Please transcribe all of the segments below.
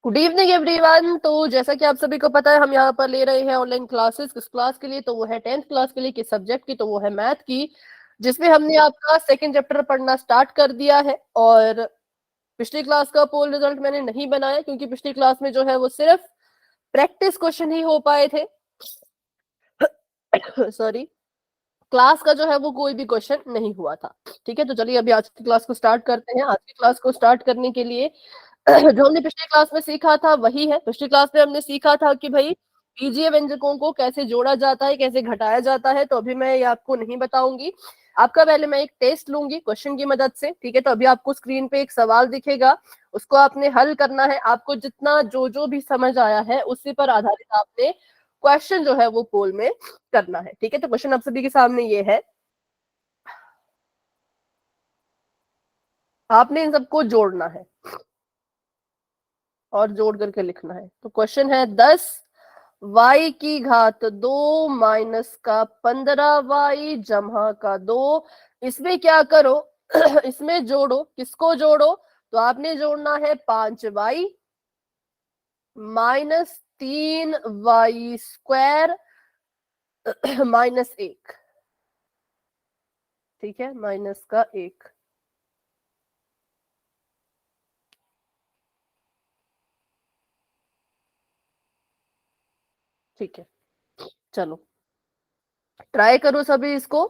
Good evening everyone. तो जैसा कि आप सभी को पता है, हम यहाँ पर ले रहे हैं ऑनलाइन क्लासेस। किस क्लास के लिए? तो वो है 10th क्लास के लिए। किस सब्जेक्ट की? तो वो है मैथ की, जिसमें हमने आपका सेकंड चैप्टर पढ़ना स्टार्ट कर दिया है। और पिछली क्लास का पोल रिजल्ट मैंने नहीं बनाया, क्योंकि पिछली क्लास में जो है वो सिर्फ प्रैक्टिस क्वेश्चन ही हो पाए थे। सॉरी, क्लास का जो है वो कोई भी क्वेश्चन नहीं हुआ था। ठीक है, तो चलिए अभी आज की क्लास को स्टार्ट करते हैं। आज की क्लास को स्टार्ट करने के लिए जो हमने पिछली क्लास में सीखा था वही है। पिछली क्लास में हमने सीखा था कि भाई बीजीय व्यंजकों को कैसे जोड़ा जाता है, कैसे घटाया जाता है। तो अभी मैं ये आपको नहीं बताऊंगी। आपका पहले मैं एक टेस्ट लूंगी क्वेश्चन की मदद से। ठीक है, तो अभी आपको स्क्रीन पे एक सवाल दिखेगा, उसको आपने हल करना है। आपको जितना जो जो भी समझ आया है उसी पर आधारित आपने क्वेश्चन जो है वो पोल में करना है। ठीक है, तो क्वेश्चन आप सभी के सामने ये है, आपने इन सबको जोड़ना है और जोड़ करके लिखना है। तो क्वेश्चन है 10y⁻² माइनस का 15y जमा का 2। इसमें क्या करो, इसमें जोड़ो। किसको जोड़ो? तो आपने जोड़ना है 5y माइनस 3y² -1। ठीक है, माइनस का 1। ठीक है, चलो ट्राई करो सभी इसको।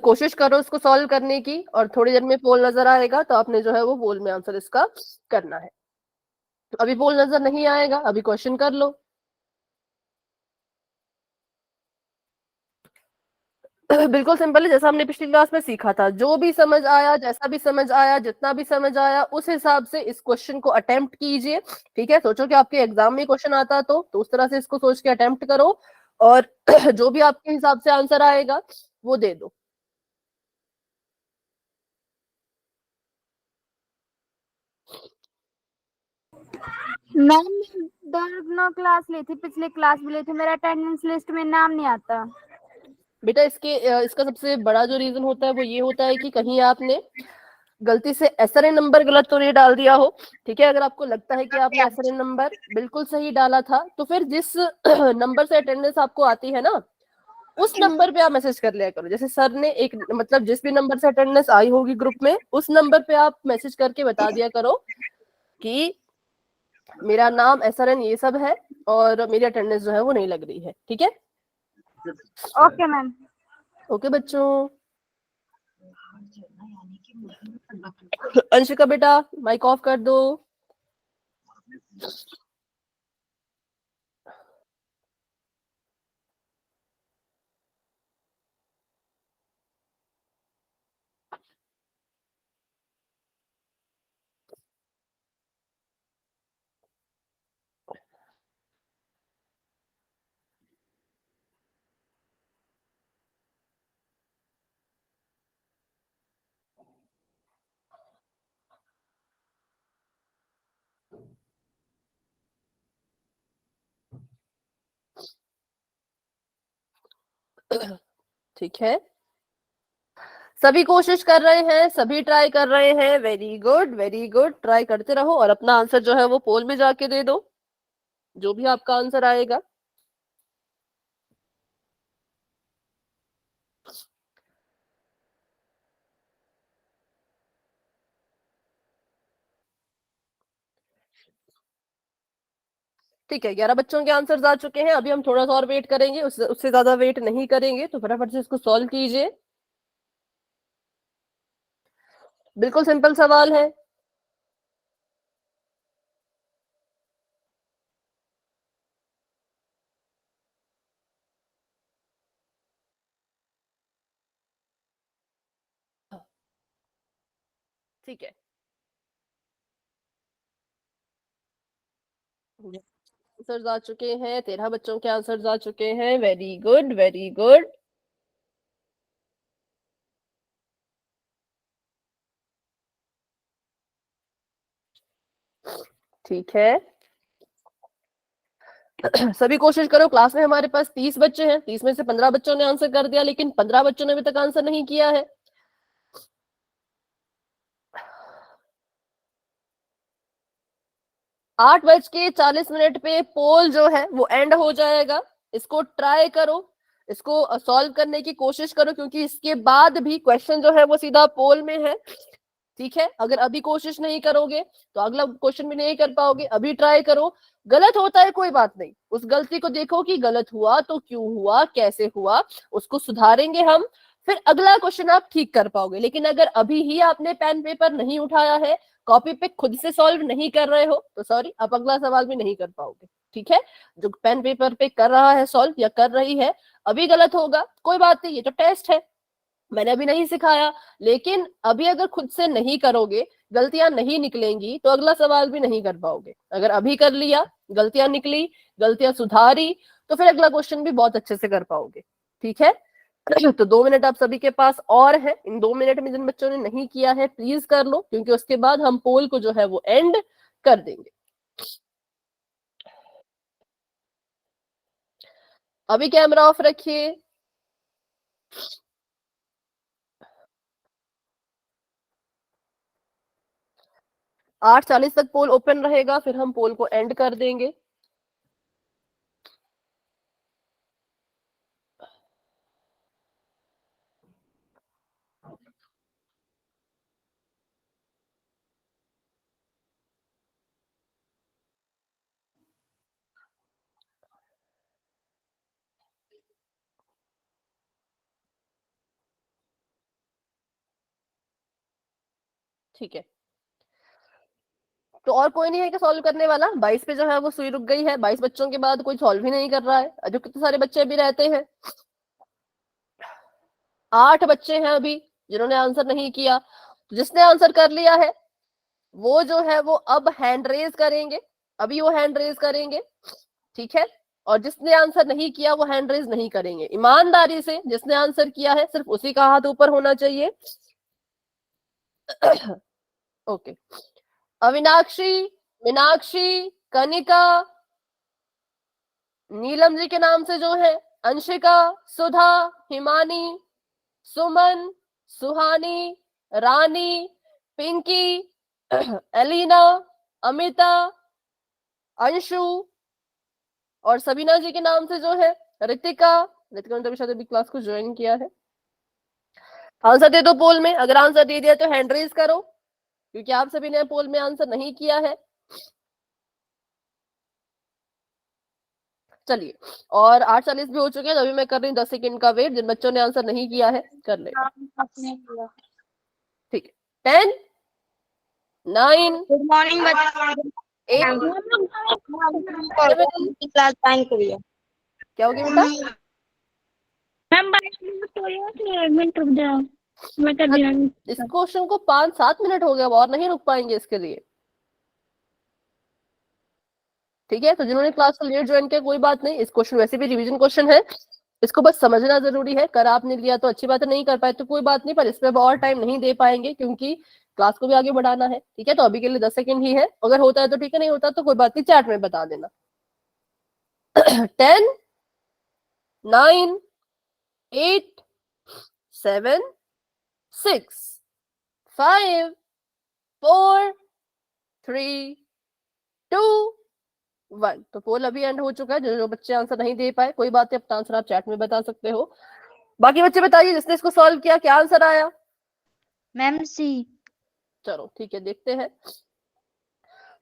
कोशिश करो इसको सॉल्व करने की, और थोड़ी देर में पोल नजर आएगा तो आपने जो है वो पोल में आंसर इसका करना है। तो अभी पोल नजर नहीं आएगा, अभी क्वेश्चन कर लो। बिल्कुल सिंपल है, जैसा हमने पिछली क्लास में सीखा था। जो भी समझ आया, जैसा भी समझ आया, जितना भी समझ आया, उस हिसाब से इस क्वेश्चन को अटेम्प्ट कीजिए। ठीक है, सोचो कि आपके एग्जाम में क्वेश्चन आता तो उस तरह से इसको सोच के अटेम्प्ट करो, और जो भी आपके हिसाब से आंसर आएगा वो दे दो। मैम, दोनों क्लास ली थी, पिछले क्लास भी ली थी, मेरा अटेंडेंस लिस्ट में नाम नहीं आता। बेटा इसका सबसे बड़ा जो रीजन होता है वो ये होता है कि कहीं आपने गलती से एसआरएन नंबर गलत तो नहीं डाल दिया हो। ठीक है, अगर आपको लगता है कि आपने एसआरएन नंबर बिल्कुल सही डाला था, तो फिर जिस नंबर से अटेंडेंस आपको आती है ना, उस नंबर पे आप मैसेज कर लिया करो। जैसे सर ने एक, मतलब जिस भी नंबर से अटेंडेंस आई होगी ग्रुप में, उस नंबर पे आप मैसेज करके बता दिया करो कि मेरा नाम एसआरएन ये सब है और मेरी अटेंडेंस जो है वो नहीं लग रही है। ठीक है, ओके मैम। ओके बच्चों। अंशिका बेटा माइक ऑफ कर दो। ठीक है, सभी कोशिश कर रहे हैं, सभी ट्राई कर रहे हैं। Very good, very good. Try करते रहो और अपना आंसर जो है वो पोल में जाके दे दो, जो भी आपका आंसर आएगा। ठीक है, 11 बच्चों के आंसर आ चुके हैं। अभी हम थोड़ा सा और वेट करेंगे, उससे ज्यादा वेट नहीं करेंगे। तो फटाफट से इसको सॉल्व कीजिए। बिल्कुल सिंपल सवाल है। ठीक है, आंसर आ चुके हैं। 13 बच्चों के आंसर आ चुके हैं। Very good, very good. ठीक है, सभी कोशिश करो। क्लास में हमारे पास 30 बच्चे हैं, 30 में से 15 बच्चों ने आंसर कर दिया, लेकिन 15 बच्चों ने अभी तक आंसर नहीं किया है। 8:40 पे पोल जो है वो एंड हो जाएगा। इसको ट्राई करो, इसको सॉल्व करने की कोशिश करो, क्योंकि इसके बाद भी क्वेश्चन जो है वो सीधा पोल में है। ठीक है, अगर अभी कोशिश नहीं करोगे तो अगला क्वेश्चन भी नहीं कर पाओगे। अभी ट्राई करो, गलत होता है कोई बात नहीं, उस गलती को देखो कि गलत हुआ तो क्यों हुआ, कैसे हुआ, उसको सुधारेंगे हम, फिर अगला क्वेश्चन आप ठीक कर पाओगे। लेकिन अगर अभी ही आपने पेन पेपर नहीं उठाया है, कॉपी पे खुद से सॉल्व नहीं कर रहे हो, तो सॉरी, आप अगला सवाल भी नहीं कर पाओगे। ठीक है, जो पेन पेपर पे कर रहा है सॉल्व या कर रही है, अभी गलत होगा कोई बात नहीं, ये तो टेस्ट है, मैंने अभी नहीं सिखाया। लेकिन अभी अगर खुद से नहीं करोगे, गलतियां नहीं निकलेंगी, तो अगला सवाल भी नहीं कर पाओगे। अगर अभी कर लिया, गलतियां निकली, गलतियां सुधारी, तो फिर अगला क्वेश्चन भी बहुत अच्छे से कर पाओगे। ठीक है, तो 2 मिनट आप सभी के पास और है। इन 2 मिनट में जिन बच्चों ने नहीं किया है प्लीज कर लो, क्योंकि उसके बाद हम पोल को जो है वो एंड कर देंगे। अभी कैमरा ऑफ रखिए। 8:40 तक पोल ओपन रहेगा, फिर हम पोल को एंड कर देंगे। ठीक है, तो और कोई नहीं है कि सॉल्व करने वाला? 22 पे जो है वो सुई रुक गई है, 22 बच्चों के बाद कोई सॉल्व ही नहीं कर रहा है। जो कितने सारे बच्चे अभी रहते हैं, 8 बच्चे हैं अभी जिन्होंने आंसर नहीं किया। तो जिसने आंसर कर लिया है वो जो है वो अब हैंड रेज करेंगे, अभी वो हैंड रेज करेंगे। ठीक है, और जिसने आंसर नहीं किया वो हैंड रेज नहीं करेंगे। ईमानदारी से जिसने आंसर किया है सिर्फ उसी का हाथ ऊपर होना चाहिए। ओके, अविनाक्षी, मीनाक्षी, कनिका, नीलम जी के नाम से जो है, अंशिका, सुधा, हिमानी, सुमन, सुहानी, रानी, पिंकी, एलिना, अमिता, अंशु और सबीना जी के नाम से जो है रितिका। रितिका ने तो शायद अभी क्लास को ज्वाइन किया है। आंसर दे दो पोल में, अगर आंसर दे दिया तो हैंड रेज करो, क्योंकि आप सभी ने पोल में आंसर नहीं किया है। चलिए, और 8:40 भी हो चुके हैं, तो अभी मैं कर रही हूँ 10 सेकंड का वेट। जिन बच्चों ने आंसर नहीं किया है कर ले। ठीक है, 10, 9, गुड मॉर्निंग 8, क्लास ज्वाइन करिए। क्या हो गया बेटा? मैम 1 मिनट रुक जाओ, मैं कर रही हूँ। इस क्वेश्चन को 5-7 मिनट हो गया, और नहीं रुक पाएंगे इसके लिए। ठीक है, तो जिन्होंने क्लास को लेट ज्वाइन किया कोई बात नहीं, इस क्वेश्चन वैसे भी रिवीजन क्वेश्चन है, इसको बस समझना जरूरी है। कर आपने लिया तो अच्छी बात है, नहीं कर पाए तो कोई बात नहीं, पर इस पे और टाइम नहीं दे पाएंगे क्योंकि क्लास को भी आगे बढ़ाना है। ठीक है, तो अभी के लिए 10 सेकंड ही है, अगर होता है तो ठीक है, नहीं होता तो कोई बात नहीं, चैट में बता देना। 10, 9, 8, 7, 6, 5, 4, 3, 2, 1। तो पोल अभी एंड हो चुका है। जो बच्चे आंसर नहीं दे पाए कोई बात नहीं, अपना आंसर आप चैट में बता सकते हो। बाकी बच्चे बताइए, जिसने इसको सॉल्व किया क्या आंसर आया? मैम सी। चलो ठीक है, देखते हैं।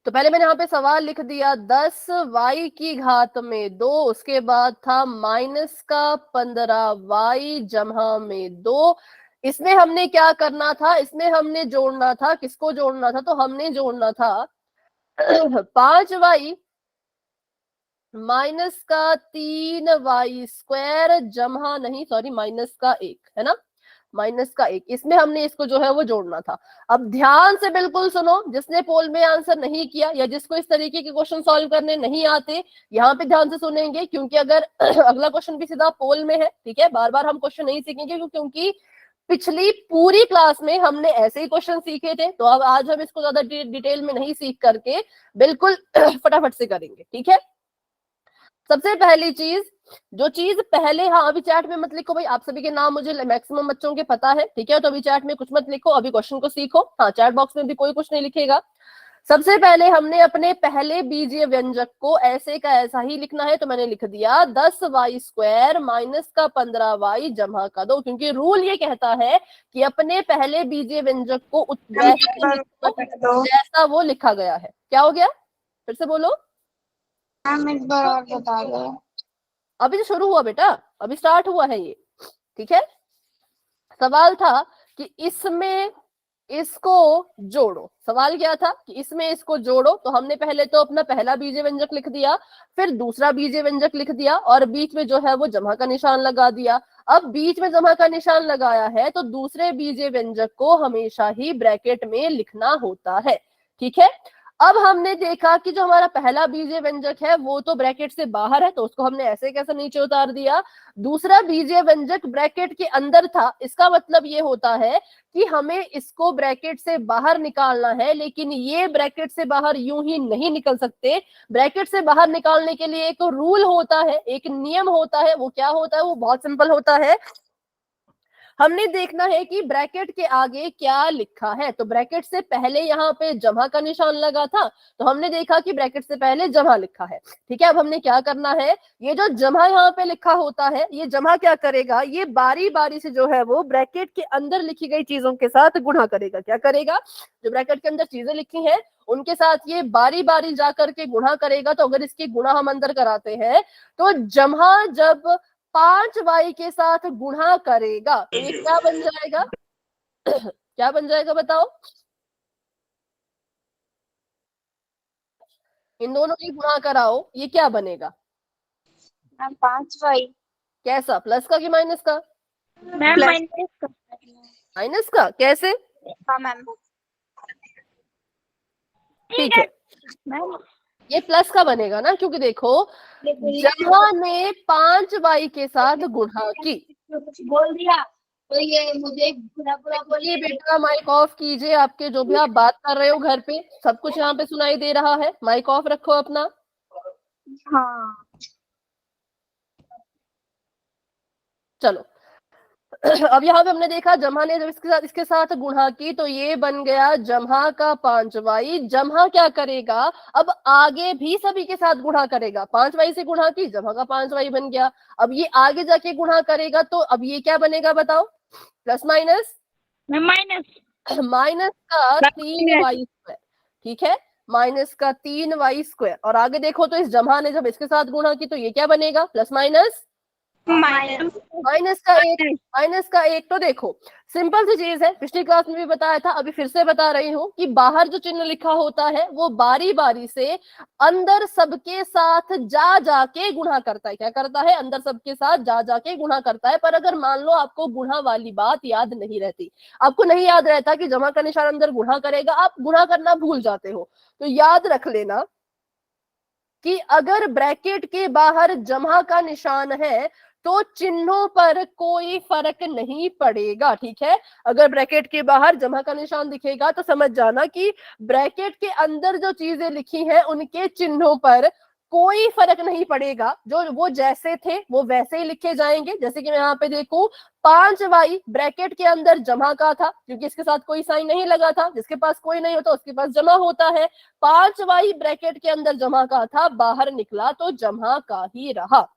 तो पहले मैंने यहाँ पे सवाल लिख दिया 10y की घात में 2, उसके बाद था -15y जमा में 2। इसमें हमने क्या करना था, इसमें हमने जोड़ना था, किसको जोड़ना था? तो हमने जोड़ना था 5y -3y² जमा, नहीं सॉरी, -1 है ना, -1। इसमें हमने इसको जो है वो जोड़ना था। अब ध्यान से बिल्कुल सुनो, जिसने पोल में आंसर नहीं किया या जिसको इस तरीके के क्वेश्चन सॉल्व करने नहीं आते, यहाँ पे ध्यान से सुनेंगे, क्योंकि अगर अगला क्वेश्चन भी सीधा पोल में है, ठीक है, बार बार हम क्वेश्चन नहीं सीखेंगे, क्योंकि पिछली पूरी क्लास में हमने ऐसे ही क्वेश्चन सीखे थे। तो अब आज हम इसको ज्यादा डिटेल में नहीं सीख करके बिल्कुल फटाफट से करेंगे। ठीक है, सबसे पहली चीज, जो चीज पहले, हाँ अभी चैट में मत लिखो भाई, आप सभी के नाम मुझे मैक्सिमम बच्चों के पता है। ठीक है, तो अभी चैट में कुछ मत लिखो, अभी क्वेश्चन को सीखो। हाँ, चैट बॉक्स में भी कोई कुछ नहीं लिखेगा। सबसे पहले हमने अपने पहले बीजीय व्यंजक को ऐसे का ऐसा ही लिखना है, तो मैंने लिख दिया 10y² माइनस का 15y जमा का 2, क्योंकि रूल ये कहता है कि अपने पहले बीजीय व्यंजक को वैसे ही लिखो जैसा वो लिखा गया है। क्या हो गया, फिर से बोलो। मैम एक बार और बता दो। अभी तो शुरू हुआ बेटा, अभी स्टार्ट हुआ है ये, ठीक है। सवाल था कि इसमें इसको जोड़ो, सवाल क्या था कि इसमें इसको जोड़ो, तो हमने पहले तो अपना पहला बीजीय व्यंजक लिख दिया, फिर दूसरा बीजीय व्यंजक लिख दिया और बीच में जो है वो जमा का निशान लगा दिया। अब बीच में जमा का निशान लगाया है तो दूसरे बीजीय व्यंजक को हमेशा ही ब्रैकेट में लिखना होता है, ठीक है। अब हमने देखा कि जो हमारा पहला बीजीय व्यंजक है वो तो ब्रैकेट से बाहर है, तो उसको हमने ऐसे कैसे नीचे उतार दिया। दूसरा बीजीय व्यंजक ब्रैकेट के अंदर था, इसका मतलब ये होता है कि हमें इसको ब्रैकेट से बाहर निकालना है, लेकिन ये ब्रैकेट से बाहर यूं ही नहीं निकल सकते। ब्रैकेट से बाहर निकालने के लिए एक रूल होता है, एक नियम होता है। वो क्या होता है, वो बहुत सिंपल होता है। हमने देखना है कि ब्रैकेट के आगे क्या लिखा है, तो ब्रैकेट से पहले यहाँ पे जमा का निशान लगा था, तो हमने देखा कि ब्रैकेट से पहले जमा लिखा है, ठीक है। अब हमने क्या करना है, ये जो जमा यहाँ पे लिखा होता है, ये जमा क्या करेगा, ये बारी बारी से जो है वो ब्रैकेट के अंदर लिखी गई चीजों के साथ गुणा करेगा। क्या करेगा, जो ब्रैकेट के अंदर चीजें लिखी हैं उनके साथ ये बारी बारी जाकर के गुणा करेगा। तो अगर इसकी गुणा हम अंदर कराते हैं तो जमा जब 5y के साथ गुणा करेगा तो ये क्या बन जाएगा क्या बन जाएगा बताओ, इन दोनों की गुणा कराओ, ये क्या बनेगा। Ma'am 5y। कैसा, प्लस का कि माइनस का। मैम माइनस का। माइनस का कैसे, हाँ मैम। ठीक है। मैम ये प्लस का बनेगा ना, क्योंकि देखो जमा ने 5y के साथ गुणा की। बोल दिया तो ये मुझे पूरा पूरा ये बेटा माइक ऑफ कीजिए, आपके जो भी आप बात कर रहे हो घर पे सब कुछ यहाँ पे सुनाई दे रहा है, माइक ऑफ रखो अपना। हाँ चलो अब यहाँ पे हमने देखा जमा ने जब इसके साथ गुणा की तो ये बन गया जमा का 5y। जमा क्या करेगा, अब आगे भी सभी के साथ गुणा करेगा। 5y से गुणा की, जमा का 5y बन गया। अब ये आगे जाके गुणा करेगा तो अब ये क्या बनेगा बताओ, प्लस माइनस माइनस माइनस का 3y², ठीक है, माइनस का 3y²। और आगे देखो तो इस जमा ने जब इसके साथ गुणा की तो ये क्या बनेगा, प्लस माइनस माइनस का 1। तो देखो सिंपल सी चीज है, पिछली क्लास में भी बताया था, अभी फिर से बता रही हूँ कि बाहर जो चिन्ह लिखा होता है वो बारी बारी से अंदर सबके साथ जा जाके गुणा करता है। क्या करता है, अंदर सबके साथ जा जाके गुणा करता है। पर अगर मान लो आपको गुणा वाली बात याद नहीं रहती, आपको नहीं याद रहता कि जमा का निशान अंदर गुणा करेगा, आप गुणा करना भूल जाते हो, तो याद रख लेना कि अगर ब्रैकेट के बाहर जमा का निशान है तो चिन्हों पर कोई फर्क नहीं पड़ेगा, ठीक है। अगर ब्रैकेट के बाहर जमा का निशान दिखेगा तो समझ जाना कि ब्रैकेट के अंदर जो चीजें लिखी हैं उनके चिन्हों पर कोई फर्क नहीं पड़ेगा, जो वो जैसे थे वो वैसे ही लिखे जाएंगे। जैसे कि मैं यहाँ पे देखूं 5y ब्रैकेट के अंदर जमा का था, क्योंकि इसके साथ कोई साइन नहीं लगा था, जिसके पास कोई नहीं होता उसके पास जमा होता है। 5y ब्रैकेट के अंदर जमा का था, बाहर निकला तो जमा का ही रहा।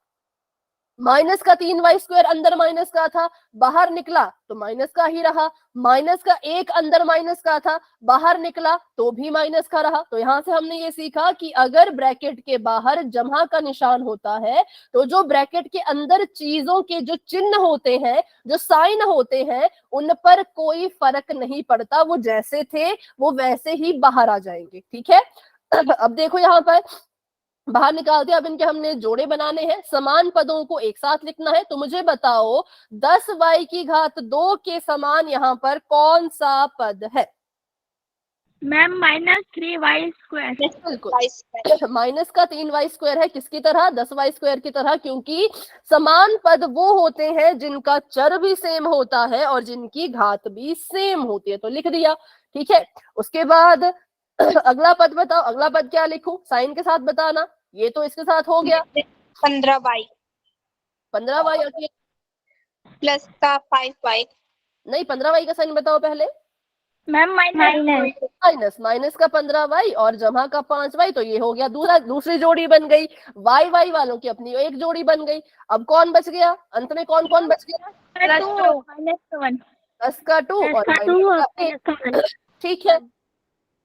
माइनस का 3y² अंदर माइनस का था, बाहर निकला तो माइनस का ही रहा। माइनस का 1 अंदर माइनस का था, बाहर निकला तो भी माइनस का रहा। तो यहां से हमने ये सीखा कि अगर ब्रैकेट के बाहर जमा का निशान होता है तो जो ब्रैकेट के अंदर चीजों के जो चिन्ह होते हैं, जो साइन होते हैं, उन पर कोई फर्क नहीं पड़ता, वो जैसे थे वो वैसे ही बाहर आ जाएंगे, ठीक है। अब देखो यहाँ पर बाहर निकाल दिया, अब इनके हमने जोड़े बनाने हैं, समान पदों को एक साथ लिखना है। तो मुझे बताओ 10y की घात 2 के समान यहाँ पर कौन सा पद है। Ma'am -3y²। बिल्कुल माइनस का 3y² है, किसकी तरह, 10y² की तरह, क्योंकि समान पद वो होते हैं जिनका चर भी सेम होता है और जिनकी घात भी सेम होती है। तो लिख दिया, ठीक है। उसके बाद अगला पद बताओ, अगला पद क्या लिखूं, साइन के साथ बताना। ये तो इसके साथ हो गया 15y 15y प्लस का 5y। नहीं 15y का साइन बताओ पहले। मैम माइनस माइनस का 15y और जमा का 5y, तो ये हो गया दूसरी जोड़ी बन गई। वाई वाई वालों की अपनी एक जोड़ी बन गई। अब कौन बच गया अंत में, कौन कौन बच गया? प्लस का 2 और माइनस का 1। ठीक है,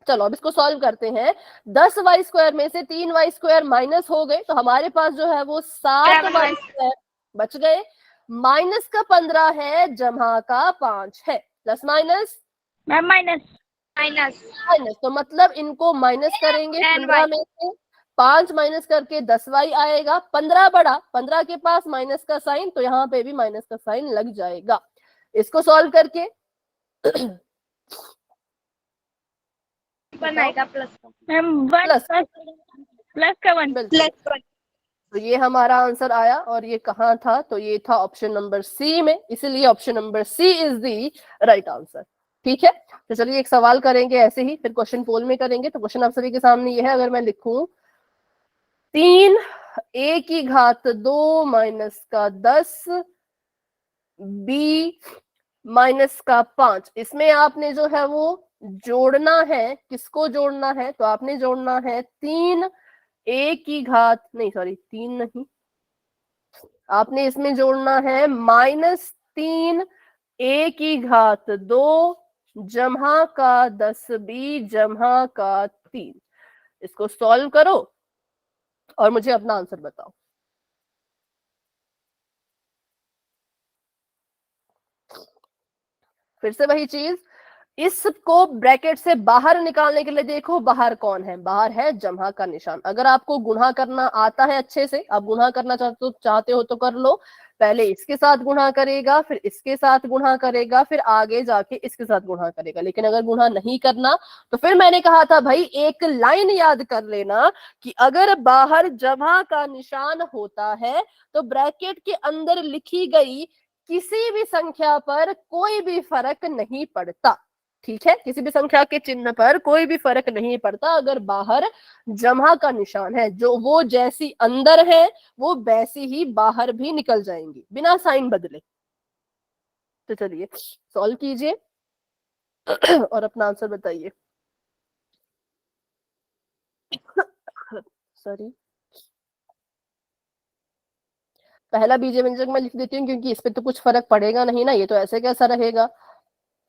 चलो अब इसको सॉल्व करते हैं। 10y² में से 3y² माइनस हो गए, तो हमारे पास जो है वो 7y² बच गए। माइनस का 15 है, जमा का 5 है। Plus minus ma'am minus minus, तो मतलब इनको माइनस करेंगे। 15 में से 5 माइनस करके 10y आएगा। 15 बड़ा, 15 के पास माइनस का साइन, तो यहाँ पे भी माइनस का साइन लग जाएगा। इसको सॉल्व करके आएगा प्लस का 1 तो ये हमारा आंसर आया, और ये कहाँ था? तो ये था ऑप्शन नंबर सी में, इसलिए option number C is the right answer. ठीक है, तो चलिए एक सवाल करेंगे ऐसे ही, फिर क्वेश्चन पोल में करेंगे। तो क्वेश्चन आप सभी के सामने ये है, अगर मैं लिखूं 3a² माइनस का 10 b माइनस का 5, इसमें आपने जो है वो जोड़ना है। किसको जोड़ना है? तो आपने जोड़ना है 3a² नहीं, सॉरी 3 नहीं, आपने इसमें जोड़ना है -3a² जमा का 10b जमा का 3। इसको सॉल्व करो और मुझे अपना आंसर बताओ। फिर से वही चीज, इसको ब्रैकेट से बाहर निकालने के लिए देखो बाहर कौन है? बाहर है जमा का निशान। अगर आपको गुणा करना आता है अच्छे से, आप गुणा करना चाहते हो तो कर लो। पहले इसके साथ गुणा करेगा, फिर इसके साथ गुणा करेगा, फिर आगे जाके इसके साथ गुणा करेगा। लेकिन अगर गुणा नहीं करना, तो फिर मैंने कहा था भाई एक लाइन याद कर लेना कि अगर बाहर जमा का निशान होता है तो ब्रैकेट के अंदर लिखी गई किसी भी संख्या पर कोई भी फर्क नहीं पड़ता। ठीक है, किसी भी संख्या के चिन्ह पर कोई भी फर्क नहीं पड़ता अगर बाहर जमा का निशान है। जो वो जैसी अंदर है वो वैसी ही बाहर भी निकल जाएंगी बिना साइन बदले। तो चलिए सॉल्व कीजिए और अपना आंसर बताइए। सॉरी, पहला बीज व्यंजक मैं लिख देती हूँ क्योंकि इस पे तो कुछ फर्क पड़ेगा नहीं ना, ये तो ऐसे कैसा रहेगा?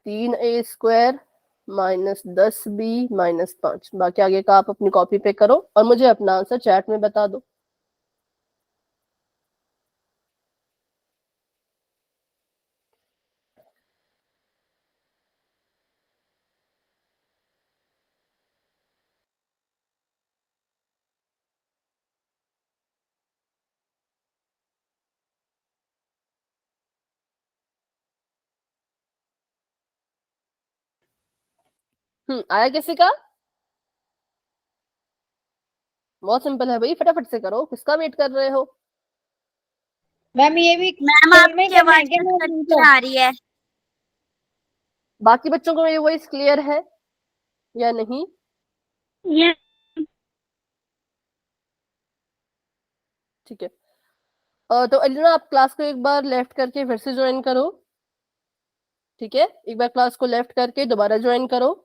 3a² minus 10b minus 5। बाकी आगे का आप अपनी कॉपी पे करो और मुझे अपना आंसर चैट में बता दो। आया किसी का? बहुत सिंपल है भाई, फटाफट से करो, किसका वेट कर रहे हो? मैम ये भी मैम आपकी आवाज कट के आ रही है। बाकी बच्चों को मेरी वॉइस क्लियर है या नहीं? ये ठीक है, तो एलिना आप क्लास को एक बार लेफ्ट करके फिर से ज्वाइन करो। ठीक है, एक बार क्लास को लेफ्ट करके दोबारा ज्वाइन करो।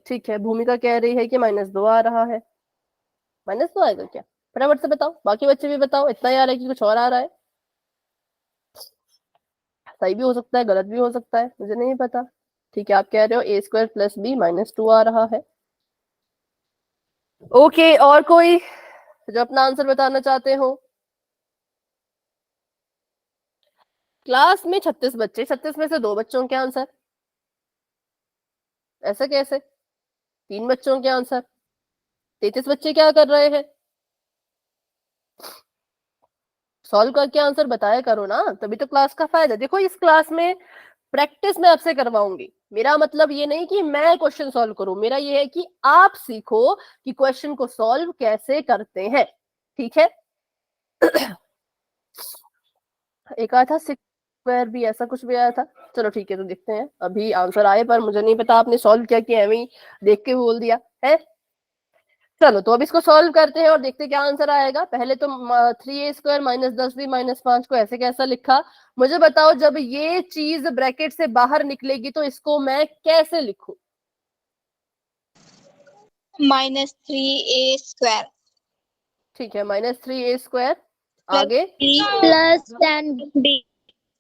ठीक है, भूमिका कह रही है कि -2 आ रहा है। -2 आएगा क्या? फटाफट से बताओ, बाकी बच्चे भी बताओ। इतना ही आ रहा है कि कुछ और आ रहा है? सही भी हो सकता है, गलत भी हो सकता है, मुझे नहीं पता। ठीक है, आप कह रहे हो a² + b -2 आ रहा है। ओके, और कोई जो अपना आंसर बताना चाहते हो? क्लास में 36 बच्चे, 36 में से 2 बच्चों के आंसर। ऐसा कैसे? 3 बच्चों के आंसर, 33 बच्चे क्या कर रहे हैं? सॉल्व करके आंसर बताया करो ना, तभी तो क्लास का फायदा। देखो इस क्लास में प्रैक्टिस मैं आपसे करवाऊंगी। मेरा मतलब ये नहीं कि मैं क्वेश्चन सॉल्व करूं, मेरा ये है कि आप सीखो कि क्वेश्चन को सॉल्व कैसे करते हैं। ठीक है, एक आया था 6² भी, ऐसा कुछ भी आया था। चलो ठीक है, तो देखते हैं अभी आंसर आए, पर मुझे नहीं पता आपने सॉल्व किया कि एवं देख के बोल दिया है। चलो तो अब इसको सॉल्व करते हैं और देखते हैं क्या आंसर आएगा। पहले तो 3a² माइनस 10b माइनस 5 को ऐसे कैसा लिखा, मुझे बताओ। जब ये चीज ब्रैकेट से बाहर निकलेगी तो इसको मैं कैसे लिखूं? -3a²। ठीक है, -3a², आगे plus 10b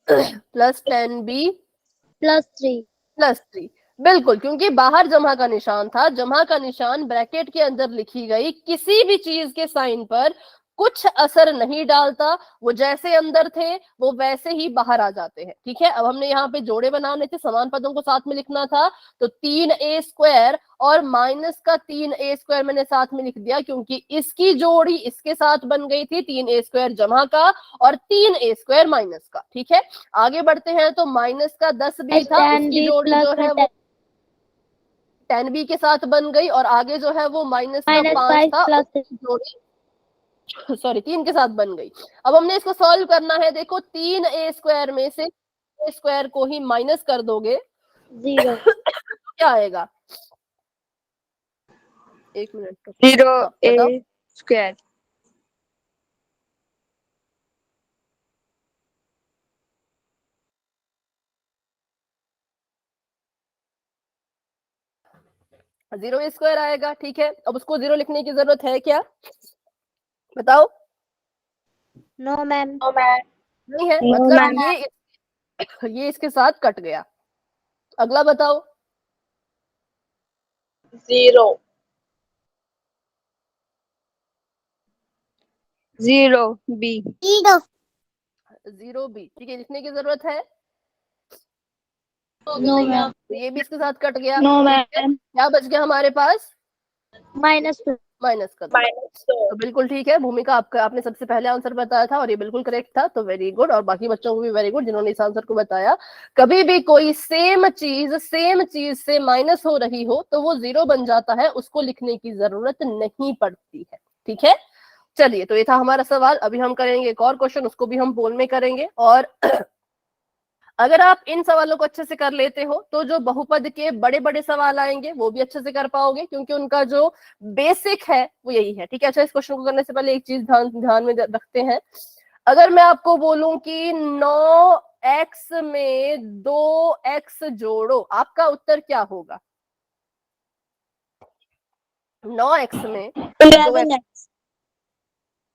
plus 10b plus 3। Plus 3। बिल्कुल, क्योंकि बाहर जमा का निशान था, जमा का निशान ब्रैकेट के अंदर लिखी गई किसी भी चीज के साइन पर कुछ असर नहीं डालता, वो जैसे अंदर थे वो वैसे ही बाहर आ जाते हैं। ठीक है, अब हमने यहाँ पे जोड़े बनाने थे, समान पदों को साथ में लिखना था, तो 3a² और माइनस का 3a² मैंने साथ में लिख दिया, क्योंकि इसकी जोड़ी इसके साथ बन गई थी, 3a² जमा का और 3a² माइनस का। ठीक है, आगे बढ़ते हैं, तो माइनस का 10b था, उसकी जोड़ी जो है वो 10b के साथ बन गई, और आगे जो है वो माइनस का 5 था, उसकी जोड़ी सॉरी 3 के साथ बन गई। अब हमने इसको सॉल्व करना है। देखो 3a² में से a² को ही माइनस कर दोगे 0 क्या आएगा? एक मिनट तो 0a²। 0a² आएगा। ठीक है, अब उसको 0 लिखने की जरूरत है क्या, बताओ? No ma'am. नहीं है, मतलब ये इसके साथ कट गया। अगला बताओ। 0 0b। 0b, ठीक है, लिखने की जरूरत है? No ma'am. तो ये भी इसके साथ कट गया। नो ठीक है, मैम। क्या बच गया हमारे पास? माइनस माइनस का 2। तो बिल्कुल ठीक है, भूमिका आपने सबसे पहले आंसर बताया था और ये बिल्कुल करेक्ट था, तो वेरी गुड। और बाकी बच्चों को भी वेरी गुड जिन्होंने इस आंसर को बताया। कभी भी कोई सेम चीज से माइनस हो रही हो तो वो 0 बन जाता है, उसको लिखने की जरूरत नहीं पड़ती है। ठीक है, चलिए, तो ये था हमारा सवाल। अभी हम करेंगे एक और क्वेश्चन, उसको भी हम बोल में करेंगे। और अगर आप इन सवालों को अच्छे से कर लेते हो तो जो बहुपद के बड़े बड़े सवाल आएंगे वो भी अच्छे से कर पाओगे, क्योंकि उनका जो बेसिक है वो यही है। ठीक है, अच्छा, इस क्वेश्चन को करने से पहले एक चीज ध्यान में रखते हैं। अगर मैं आपको बोलूं कि 9x में 2x जोड़ो, आपका उत्तर क्या होगा? 9x में 11x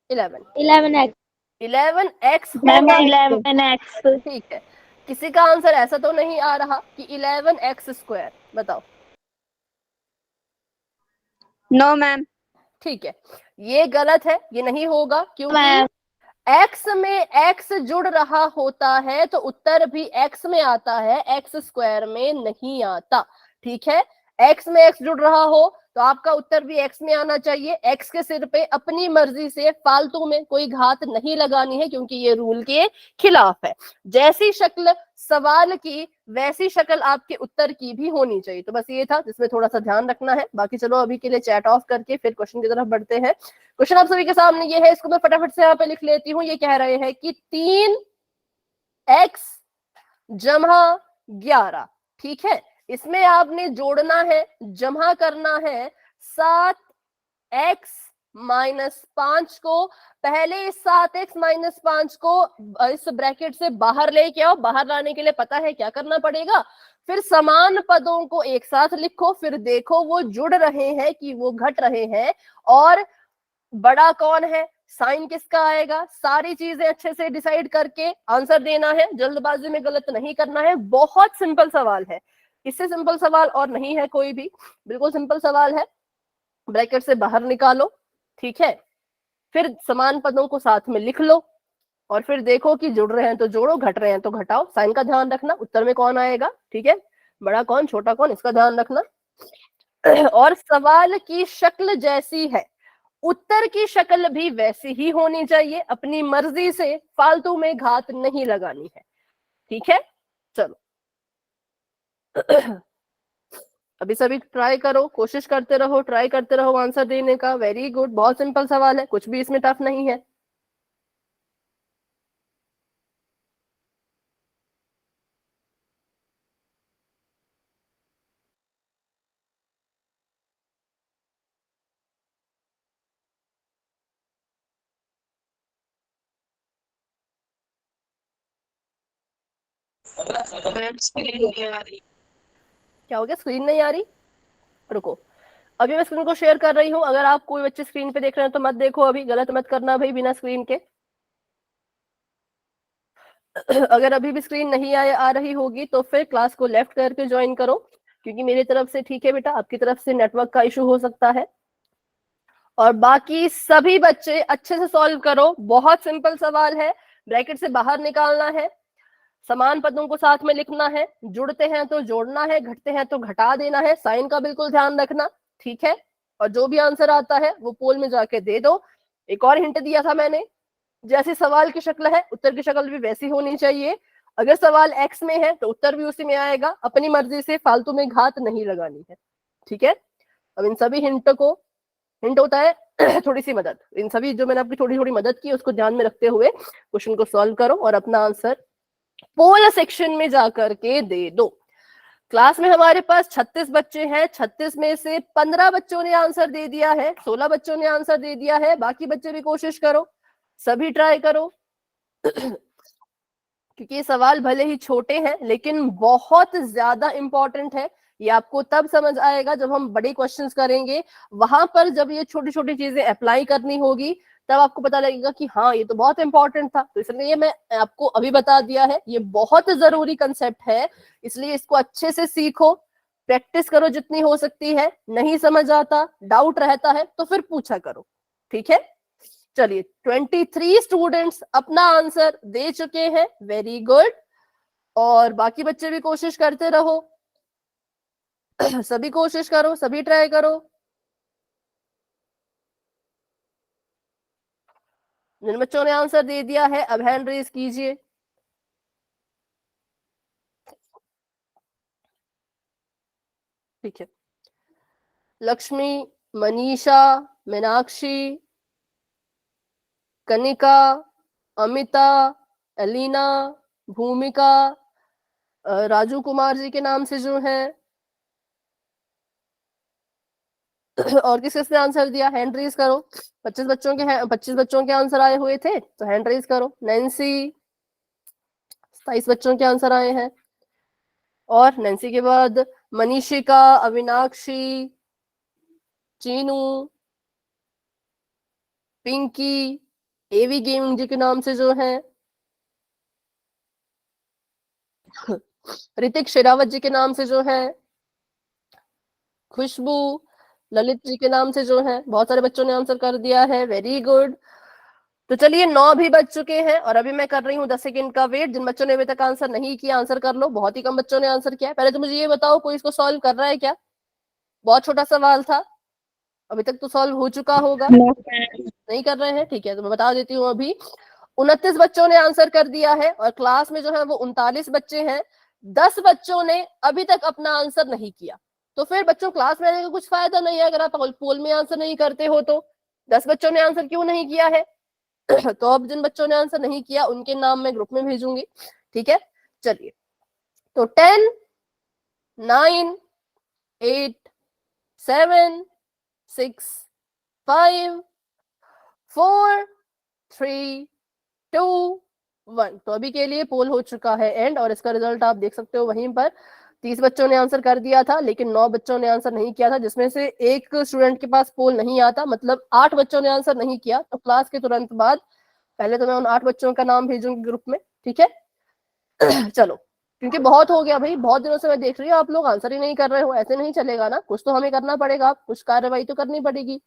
11 11x 11x मैम होगा। 11x। ठीक है, किसी का आंसर ऐसा तो नहीं आ रहा कि 11x², बताओ? No ma'am. ठीक है, ये गलत है, ये नहीं होगा, क्योंकि x में x जुड़ रहा होता है तो उत्तर भी x में आता है, x² में नहीं आता। ठीक है, x में x जुड़ रहा हो तो आपका उत्तर भी x में आना चाहिए। x के सिर पे अपनी मर्जी से फालतू में कोई घात नहीं लगानी है, क्योंकि ये रूल के खिलाफ है। जैसी शक्ल सवाल की वैसी शक्ल आपके उत्तर की भी होनी चाहिए। तो बस ये था जिसमें थोड़ा सा ध्यान रखना है। बाकी चलो अभी के लिए चैट ऑफ करके फिर क्वेश्चन की तरफ बढ़ते हैं। क्वेश्चन आप सभी के सामने ये है, इसको मैं फटाफट से यहाँ पे लिख लेती हूँ। ये कह रहे हैं कि 3x जमा 11। ठीक है, इसमें आपने जोड़ना है, जमा करना है 7x माइनस 5 को। पहले इस 7x माइनस 5 को इस ब्रैकेट से बाहर लेके आओ। बाहर लाने के लिए पता है क्या करना पड़ेगा? फिर समान पदों को एक साथ लिखो, फिर देखो वो जुड़ रहे हैं कि वो घट रहे हैं, और बड़ा कौन है, साइन किसका आएगा, सारी चीजें अच्छे से डिसाइड करके आंसर देना है। जल्दबाजी में गलत नहीं करना है। बहुत सिंपल सवाल है, इससे सिंपल सवाल और नहीं है कोई भी। बिल्कुल सिंपल सवाल है, ब्रैकेट से बाहर निकालो। ठीक है, फिर समान पदों को साथ में लिख लो, और फिर देखो कि जुड़ रहे हैं तो जोड़ो, घट रहे हैं तो घटाओ। साइन का ध्यान रखना, उत्तर में कौन आएगा। ठीक है, बड़ा कौन छोटा कौन, इसका ध्यान रखना। और सवाल की शक्ल जैसी है, उत्तर की शक्ल भी वैसी ही होनी चाहिए। अपनी मर्जी से फालतू में घात नहीं लगानी है। ठीक है, चलो अभी सभी ट्राई करो, कोशिश करते रहो, ट्राई करते रहो आंसर देने का। वेरी गुड, बहुत सिंपल सवाल है, कुछ भी इसमें टफ नहीं है। क्या हो गया, स्क्रीन नहीं आ रही? रुको, अभी मैं स्क्रीन को शेयर कर रही हूँ। अगर आप कोई बच्चे स्क्रीन पे देख रहे हैं तो मत देखो, अभी गलत मत करना भाई बिना स्क्रीन के। अगर अभी भी स्क्रीन नहीं आ रही होगी तो फिर क्लास को लेफ्ट करके ज्वाइन करो, क्योंकि मेरी तरफ से ठीक है बेटा, आपकी तरफ से नेटवर्क का इशू हो सकता है। और बाकी सभी बच्चे अच्छे से सॉल्व करो, बहुत सिंपल सवाल है, ब्रैकेट से बाहर निकालना है, समान पदों को साथ में लिखना है, जुड़ते हैं तो जोड़ना है, घटते हैं तो घटा देना है, साइन का बिल्कुल ध्यान रखना, ठीक है। और जो भी आंसर आता है वो पोल में जाके दे दो। एक और हिंट दिया था मैंने, जैसी सवाल की शक्ल है उत्तर की शक्ल भी वैसी होनी चाहिए। अगर सवाल एक्स में है तो उत्तर भी उसी में आएगा, अपनी मर्जी से फालतू में घात नहीं लगानी है, ठीक है। अब इन सभी हिंट को, हिंट होता है थोड़ी सी मदद, इन सभी जो मैंने आपकी थोड़ी थोड़ी मदद की उसको ध्यान में रखते हुए क्वेश्चन को सॉल्व करो और अपना आंसर पोल सेक्शन में जाकर के दे दो। क्लास में हमारे पास 36 बच्चे हैं, 36 में से 15 बच्चों ने आंसर दे दिया है, 16 बच्चों ने आंसर दे दिया है, बाकी बच्चे भी कोशिश करो, सभी ट्राई करो। क्योंकि ये सवाल भले ही छोटे हैं लेकिन बहुत ज्यादा इंपॉर्टेंट है। ये आपको तब समझ आएगा जब हम बड़े क्वेश्चंस करेंगे, वहां पर जब ये छोटी छोटी चीजें अप्लाई करनी होगी तब आपको पता लगेगा कि हाँ ये तो बहुत इंपॉर्टेंट था। तो इसलिए मैं आपको अभी बता दिया है, ये बहुत जरूरी कंसेप्ट है, इसलिए इसको अच्छे से सीखो, प्रैक्टिस करो जितनी हो सकती है। नहीं समझ आता, डाउट रहता है तो फिर पूछा करो, ठीक है। चलिए 23 स्टूडेंट्स अपना आंसर दे चुके हैं, वेरी गुड। और बाकी बच्चे भी कोशिश करते रहो, सभी कोशिश करो, सभी ट्राई करो। जिन बच्चों ने आंसर दे दिया है अब हैंड रेज कीजिए। ठीक है, लक्ष्मी, मनीषा, मीनाक्षी, कनिका, अमिता, एलिना, भूमिका, राजू कुमार जी के नाम से जो है, और किस किसने आंसर दिया, हैंड रेज करो। 25 बच्चों के आंसर आए हुए थे तो हैंड रेज करो। नैन्सी, 27 बच्चों के आंसर आए हैं। और नैन्सी के बाद मनीषिका, अविनाक्षी, चीनू, पिंकी, एवी गेमिंग जी के नाम से जो है, ऋतिक शेरावत जी के नाम से जो है, खुशबू, ललित जी के नाम से जो है, बहुत सारे बच्चों ने आंसर कर दिया है, वेरी गुड। तो चलिए 9 भी बच चुके हैं और अभी मैं कर रही हूँ 10 सेकंड का वेट। जिन बच्चों ने अभी तक आंसर नहीं किया आंसर कर लो, बहुत ही कम बच्चों ने आंसर किया है। पहले तो मुझे ये बताओ कोई इसको सॉल्व कर रहा है क्या? बहुत छोटा सवाल था, अभी तक तो सॉल्व हो चुका होगा। नहीं कर रहे हैं, ठीक है, तो मैं बता देती हूँ अभी 29 बच्चों ने आंसर कर दिया है और क्लास में जो है वो 39 बच्चे हैं। 10 बच्चों ने अभी तक अपना आंसर नहीं किया, तो फिर बच्चों क्लास में रहने का कुछ फायदा नहीं है अगर आप पोल में आंसर नहीं करते हो तो। 10 बच्चों ने आंसर क्यों नहीं किया है? तो अब जिन बच्चों ने आंसर नहीं किया उनके नाम मैं ग्रुप में भेजूंगी, ठीक है। चलिए, तो 10, 9, 8, 7, 6, 5, 4, 3, 2, 1। तो अभी के लिए पोल हो चुका है एंड, और इसका रिजल्ट आप देख सकते हो वहीं पर। 30 बच्चों ने आंसर कर दिया था लेकिन 9 बच्चों ने आंसर नहीं किया था, जिसमें से एक स्टूडेंट के पास पोल नहीं आता, मतलब 8 बच्चों ने आंसर नहीं किया। तो क्लास के तुरंत बाद पहले तो मैं उन 8 बच्चों का नाम भेजूंगी ग्रुप में, ठीक है। चलो, क्योंकि बहुत हो गया भाई, बहुत दिनों से मैं देख रही हूँ आप लोग आंसर ही नहीं कर रहे हो, ऐसे नहीं चलेगा ना, कुछ तो हमें करना पड़ेगा, कुछ कार्रवाई तो करनी पड़ेगी।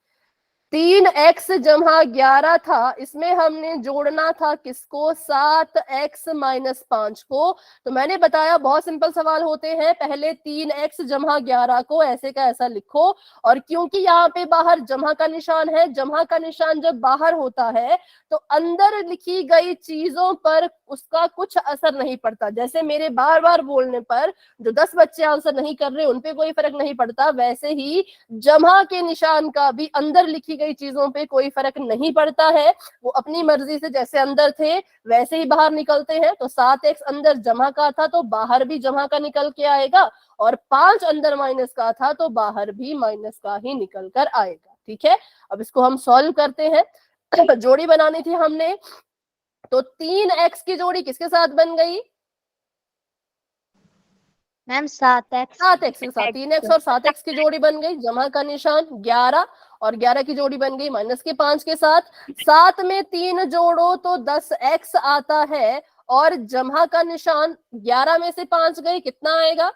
3x जमा 11 था, इसमें हमने जोड़ना था किसको, 7x - 5 को। तो मैंने बताया बहुत सिंपल सवाल होते हैं, पहले 3x जमा 11 को ऐसे का ऐसा लिखो, और क्योंकि यहाँ पे बाहर जमा का निशान है, जमा का निशान जब बाहर होता है तो अंदर लिखी गई चीजों पर उसका कुछ असर नहीं पड़ता। जैसे मेरे बार बार बोलने पर जो 10 बच्चे आंसर नहीं कर रहे उनपे कोई फर्क नहीं पड़ता, वैसे ही जमा के निशान का भी अंदर लिखी गई चीजों पे कोई फर्क नहीं पड़ता है। वो अपनी मर्जी से जैसे अंदर थे वैसे ही बाहर निकलते हैं। तो 7x अंदर जमा का था तो बाहर भी जमा का निकल के आएगा, और 5 अंदर माइनस का था तो बाहर भी माइनस का ही निकल कर आएगा, ठीक है। अब इसको हम सॉल्व करते हैं। जोड़ी बनानी थी हमने, तो 3x की जोड़ी किसके साथ बन गई, मैम 7x 7x के साथ 3x और 7x की जोड़ी बन गई, जमा का निशान 11 और 11 की जोड़ी बन गई माइनस के 5 के साथ। 7 में 3 जोड़ो तो 10x आता है और जमा का निशान 11 में से 5 गई, कितना आएगा?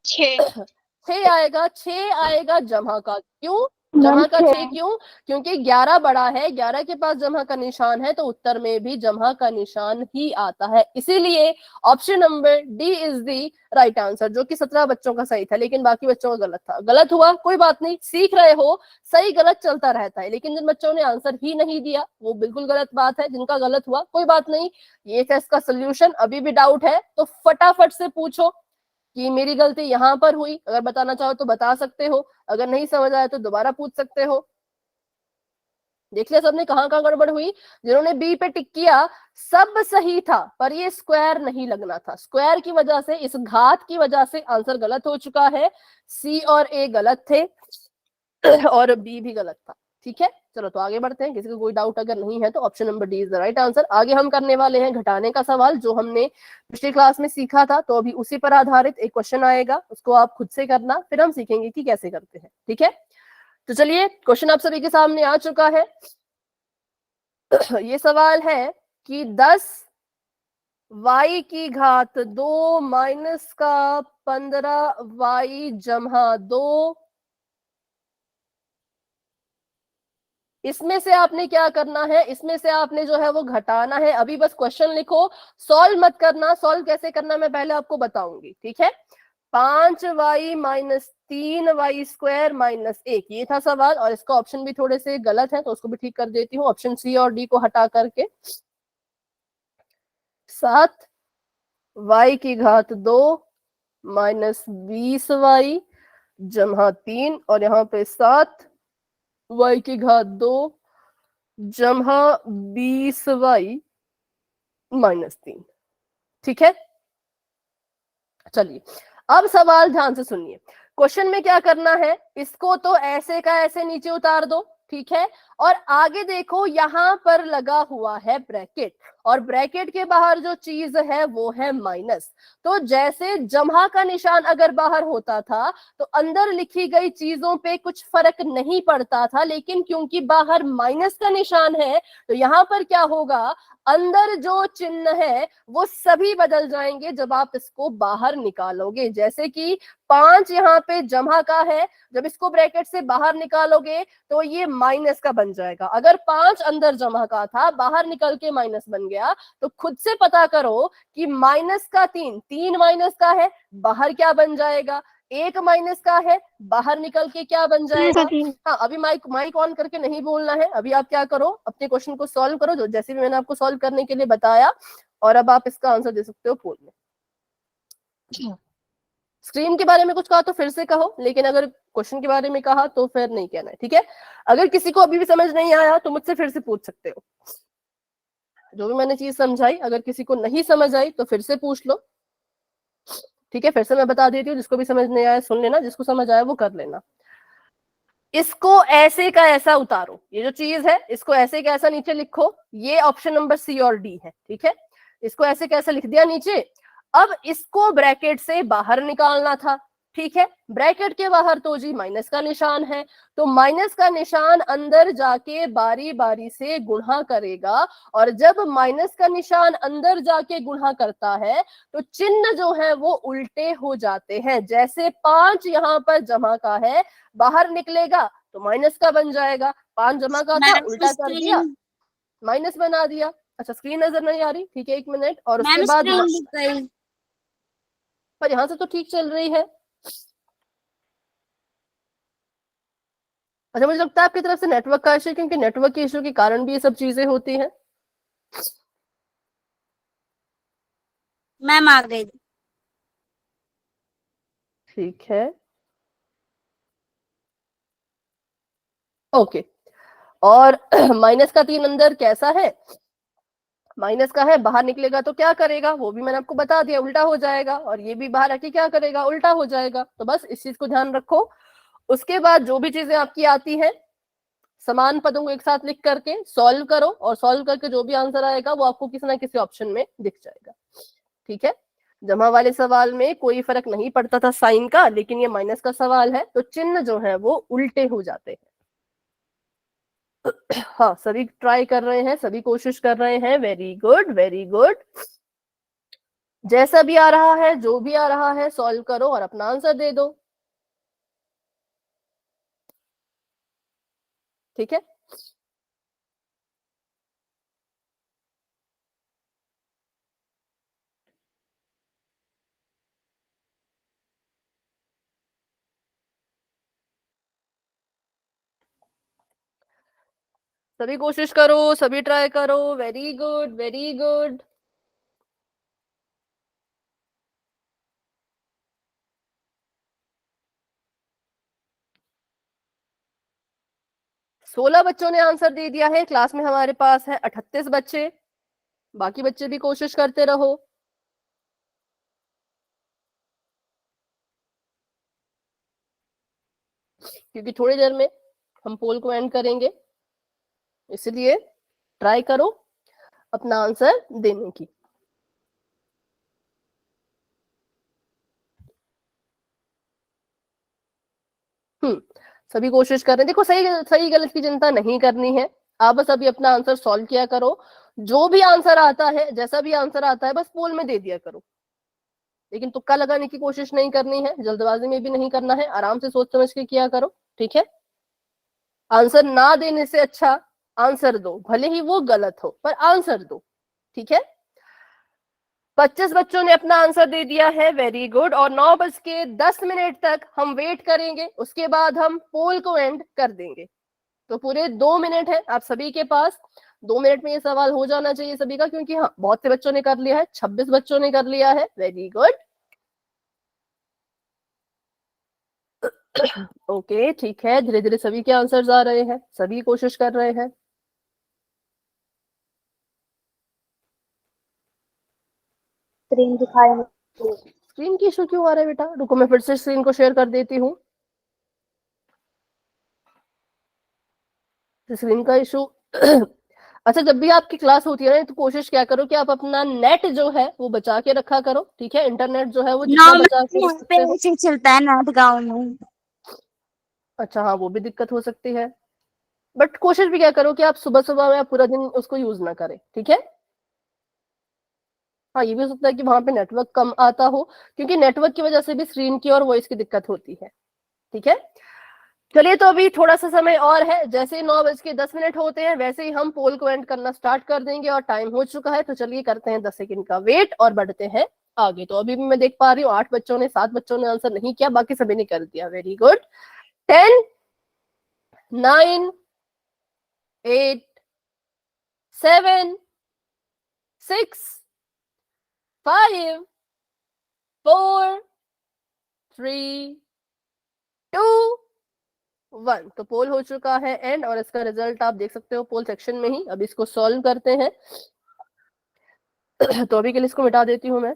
6 6 आएगा। 6 आएगा जमा का। क्यों जमा का 6 क्यों? क्योंकि 11 बड़ा है, 11 के पास जमा का निशान है, तो उत्तर में भी जमा का निशान ही आता है। इसीलिए option number D is the right answer, जो कि 17 बच्चों का सही था, लेकिन बाकी बच्चों का गलत था। गलत हुआ कोई बात नहीं, सीख रहे हो, सही गलत चलता रहता है। लेकिन जिन बच्चों ने आंसर ही नहीं दिया वो बिल्कुल गलत बात है, जिनका गलत हुआ कोई बात नहीं। ये था इसका सोल्यूशन। अभी भी डाउट है तो फटाफट से पूछो कि मेरी गलती यहाँ पर हुई। अगर बताना चाहो तो बता सकते हो, अगर नहीं समझ आया तो दोबारा पूछ सकते हो। देख लिया सबने कहाँ कहाँ गड़बड़ हुई? जिन्होंने बी पे टिक किया सब सही था, पर ये स्क्वायर नहीं लगना था। स्क्वायर की वजह से, इस घात की वजह से आंसर गलत हो चुका है। सी और ए गलत थे और बी भी गलत था। ठीक है, चलो तो आगे बढ़ते हैं। किसी को कोई डाउट अगर नहीं है तो option number D is the right answer. आगे हम करने वाले हैं घटाने का सवाल, जो हमने पिछली क्लास में सीखा था। तो अभी उसी पर आधारित एक क्वेश्चन आएगा, उसको आप खुद से करना, फिर हम सीखेंगे कि कैसे करते हैं। ठीक है, तो चलिए क्वेश्चन आप सभी के सामने आ चुका है। ये सवाल है कि 10 y की घात 2 माइनस का 15 y जमा 2, इसमें से आपने क्या करना है? इसमें से आपने जो है वो घटाना है। अभी बस क्वेश्चन लिखो, सॉल्व मत करना। सॉल्व कैसे करना मैं पहले आपको बताऊंगी। ठीक है, 5y minus 3y square minus 1, ये था सवाल। और इसका ऑप्शन भी थोड़े से गलत है तो उसको भी ठीक कर देती हूँ। ऑप्शन सी और डी को हटा करके 7y की घात 2 माइनस 20y जमा 3, और यहाँ पे 7y की घात 2 जमा 20y माइनस 3। ठीक है, चलिए अब सवाल ध्यान से सुनिए। क्वेश्चन में क्या करना है, इसको तो ऐसे का ऐसे नीचे उतार दो। ठीक है, और आगे देखो यहां पर लगा हुआ है ब्रैकेट, और ब्रैकेट के बाहर जो चीज है वो है माइनस। तो जैसे जमा का निशान अगर बाहर होता था तो अंदर लिखी गई चीजों पे कुछ फर्क नहीं पड़ता था, लेकिन क्योंकि बाहर माइनस का निशान है तो यहाँ पर क्या होगा, अंदर जो चिन्ह है वो सभी बदल जाएंगे जब आप इसको बाहर निकालोगे। जैसे कि 5 यहाँ पे जमा का है, जब इसको ब्रैकेट से बाहर निकालोगे तो ये माइनस का बन जाएगा। अगर 5 अंदर जमा का था, बाहर निकल के माइनस बन गया, तो खुद से पता करो कि माइनस का 3 माइनस का है, बाहर क्या बन जाएगा, 1 माइनस का है, बाहर निकल के क्या बन जाएगा। हाँ, अभी माइक ऑन करके नहीं बोलना है। अभी आप क्या करो, अपने क्वेश्चन को सॉल्व करो, जो जैसे भी मैंने आपको सॉल्व करने के लिए बताया, और अब आप इसका आंसर दे सकते हो फोन में। स्क्रीन के बारे में कुछ कहा तो फिर से कहो, लेकिन अगर क्वेश्चन के बारे में कहा तो फिर नहीं कहना है। ठीक है, अगर किसी को अभी भी समझ नहीं आया तो मुझसे फिर से पूछ सकते हो। जो भी मैंने चीज समझाई, अगर किसी को नहीं समझ आई तो फिर से पूछ लो। ठीक है, फिर से मैं बता देती हूँ, जिसको भी समझ नहीं आया सुन लेना, जिसको समझ आया वो कर लेना। इसको ऐसे का ऐसा उतारो, ये जो चीज है इसको ऐसे का ऐसा नीचे लिखो। ये ऑप्शन नंबर सी और डी है। ठीक है, इसको ऐसे कैसे लिख दिया नीचे। अब इसको ब्रैकेट से बाहर निकालना था। ठीक है, ब्रैकेट के बाहर तो जी माइनस का निशान है, तो माइनस का निशान अंदर जाके बारी बारी से गुणा करेगा, और जब माइनस का निशान अंदर जाके गुणा करता है तो चिन्ह जो है वो उल्टे हो जाते हैं। जैसे 5 यहाँ पर जमा का है, बाहर निकलेगा तो माइनस का बन जाएगा। 5 जमा का था, उल्टा कर दिया, माइनस बना दिया। अच्छा, स्क्रीन नजर नहीं आ रही? ठीक है, 1 मिनट। और उसके बाद पर यहाँ से तो ठीक चल रही है। अच्छा, मुझे लगता है आपकी तरफ से नेटवर्क का इशू, क्योंकि नेटवर्क के इशू के कारण भी ये सब चीजें होती हैं। मैम आ गई। ठीक है, ओके। और माइनस का 3 अंदर कैसा है, माइनस का है, बाहर निकलेगा तो क्या करेगा वो भी मैंने आपको बता दिया, उल्टा हो जाएगा। और ये भी बाहर आके क्या करेगा, उल्टा हो जाएगा। तो बस इस चीज को ध्यान रखो। उसके बाद जो भी चीजें आपकी आती हैं, समान पदों को एक साथ लिख करके सॉल्व करो, और सॉल्व करके जो भी आंसर आएगा वो आपको किसी ना किसी ऑप्शन में दिख जाएगा। ठीक है, जमा वाले सवाल में कोई फर्क नहीं पड़ता था साइन का, लेकिन ये माइनस का सवाल है तो चिन्ह जो है वो उल्टे हो जाते हैं। हाँ, सभी ट्राई कर रहे हैं, सभी कोशिश कर रहे हैं। Very good, very good. जैसा भी आ रहा है, जो भी आ रहा है, सॉल्व करो और अपना आंसर दे दो। ठीक है, सभी कोशिश करो, सभी ट्राई करो। Very good, very good. सोलह बच्चों ने आंसर दे दिया है। क्लास में हमारे पास है 38 बच्चे। बाकी बच्चे भी कोशिश करते रहो। क्योंकि थोड़ी देर में हम पोल को एंड करेंगे, इसलिए ट्राई करो अपना आंसर देने की। सभी कोशिश कर रहे हैं। देखो, सही सही गलत की चिंता नहीं करनी है। आप बस अभी अपना आंसर सॉल्व किया करो। जो भी आंसर आता है, जैसा भी आंसर आता है, बस पोल में दे दिया करो। लेकिन तुक्का लगाने की कोशिश नहीं करनी है, जल्दबाजी में भी नहीं करना है। आराम से सोच समझ के किया करो। ठीक है, आंसर ना देने से अच्छा आंसर दो, भले ही वो गलत हो, पर आंसर दो। ठीक है, 25 बच्चों ने अपना आंसर दे दिया है। Very good. और 9:10 तक हम वेट करेंगे, उसके बाद हम पोल को एंड कर देंगे। तो पूरे 2 मिनट है आप सभी के पास। 2 मिनट में ये सवाल हो जाना चाहिए सभी का, क्योंकि हाँ, बहुत से बच्चों ने कर लिया है। 26 बच्चों ने कर लिया है। Very good. ओके, ठीक है, धीरे धीरे सभी के आंसर्स आ रहे हैं, सभी कोशिश कर रहे हैं। स्क्रीन दिखाई स्क्रीन की इशू क्यों आ रहा है बेटा? रुको, मैं फिर से स्क्रीन को शेयर कर देती हूँ। स्क्रीन का इशू अच्छा, जब भी आपकी क्लास होती है ना, तो कोशिश क्या करो कि आप अपना नेट जो है वो बचा के रखा करो। ठीक है, इंटरनेट जो है वो जितना बचा के रख सकते हो। ऐसे चलता है नेट गाँव में। अच्छा, हाँ, वो भी दिक्कत हो सकती है। बट कोशिश भी क्या करो कि आप सुबह सुबह में आप पूरा दिन उसको यूज ना करें। ठीक है, हाँ, ये भी हो सकता है कि वहां पे नेटवर्क कम आता हो, क्योंकि नेटवर्क की वजह से भी स्क्रीन की और वॉइस की दिक्कत होती है। ठीक है, चलिए, तो अभी थोड़ा सा समय और है। जैसे ही 9:10 होते हैं, वैसे ही हम पोल को एंड करना स्टार्ट कर देंगे और टाइम हो चुका है। तो चलिए, करते हैं 10 सेकंड का वेट और बढ़ते हैं आगे। तो अभी भी मैं देख पा रही हूँ 8 बच्चों ने, 7 बच्चों ने आंसर नहीं किया, बाकी सभी ने कर दिया। Very good. 10, 9, 8, 7, 6, 5, 4, 3, 2, 1। तो पोल हो चुका है एंड, और इसका रिजल्ट आप देख सकते हो पोल सेक्शन में ही। अब इसको सॉल्व करते हैं। तो अभी के लिए इसको मिटा देती हूँ मैं।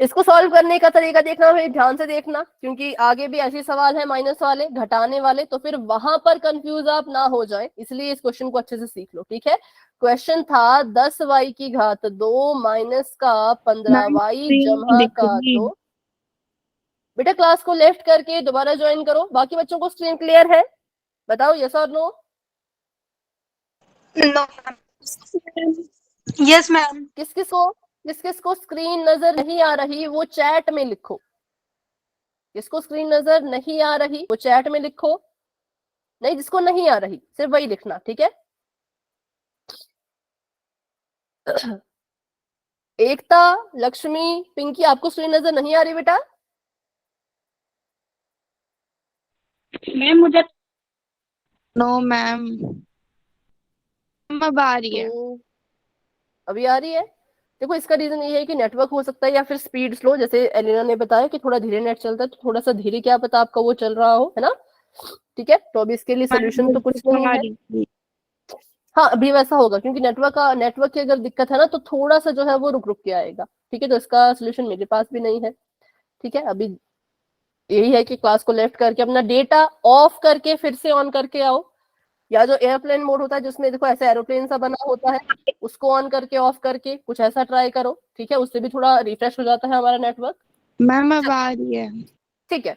इसको सॉल्व करने का तरीका देखना है, ध्यान से देखना, क्योंकि आगे भी ऐसे सवाल है माइनस वाले, घटाने वाले, तो फिर वहां पर कंफ्यूज आप ना हो जाए, इसलिए इस क्वेश्चन को अच्छे से सीख लो। ठीक है, क्वेश्चन था 10y की घात 2 माइनस का 15y जमा का 2। बेटा, क्लास को लेफ्ट करके दोबारा ज्वाइन करो। बाकी बच्चों को स्क्रीन क्लियर है? बताओ, यस और नो। नो। Yes ma'am. किस किस को स्क्रीन नजर नहीं आ रही वो चैट में लिखो। जिसको स्क्रीन नजर नहीं आ रही वो चैट में लिखो। नहीं, जिसको नहीं आ रही सिर्फ वही लिखना। ठीक है, एकता, लक्ष्मी, पिंकी, आपको स्क्रीन नजर नहीं आ रही बेटा? मैम मुझे नो मैम। अब आ रही है। तो अभी आ रही है। देखो, इसका रीजन ये है कि नेटवर्क हो सकता है, या फिर स्पीड स्लो। जैसे एलिना ने बताया कि थोड़ा धीरे नेट चलता है, तो थोड़ा सा धीरे क्या पता आपका वो चल रहा हो, है ना? ठीक है, तो अभी इसके लिए सोल्यूशन तो कुछ नहीं है। हाँ, अभी वैसा होगा, क्योंकि नेटवर्क की अगर दिक्कत है ना, तो थोड़ा सा जो है वो रुक रुक के आएगा। ठीक है, तो इसका सोल्यूशन मेरे पास भी नहीं है। ठीक है, अभी यही है कि क्लास को लेफ्ट करके अपना डेटा ऑफ करके फिर से ऑन करके आओ। या जो एयरप्लेन मोड होता है जिसमें देखो ऐसे एरोप्लेन सा बना होता है, उसको ऑन करके ऑफ करके कुछ ऐसा ट्राई करो, ठीक है, उससे भी थोड़ा रिफ्रेश हो जाता है हमारा नेटवर्क। मैम अब आ रही है। ठीक है,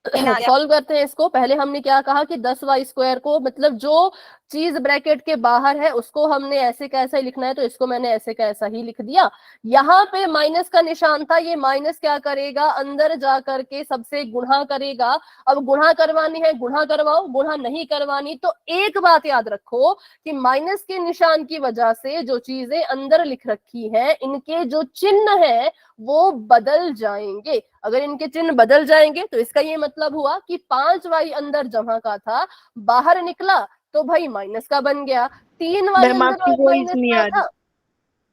सॉल्व करते हैं इसको। पहले हमने क्या कहा कि 10y² को मतलब जो चीज ब्रैकेट के बाहर है उसको हमने ऐसे कैसा ही लिखना है, तो इसको मैंने ऐसे कैसा ही लिख दिया। यहाँ पे माइनस का निशान था, ये माइनस क्या करेगा, अंदर जा करके सबसे गुणा करेगा। अब गुणा करवानी है गुणा करवाओ, गुणा नहीं करवानी तो एक बात याद रखो कि माइनस के निशान की वजह से जो चीजें अंदर लिख रखी है इनके जो चिन्ह है वो बदल जाएंगे। अगर इनके चिन्ह बदल जाएंगे तो इसका ये मतलब हुआ कि 5y अंदर जमा का था, बाहर निकला तो भाई माइनस का बन गया। 3y मैम अंदर आपकी वॉइस माइनस नहीं का आ रही। था,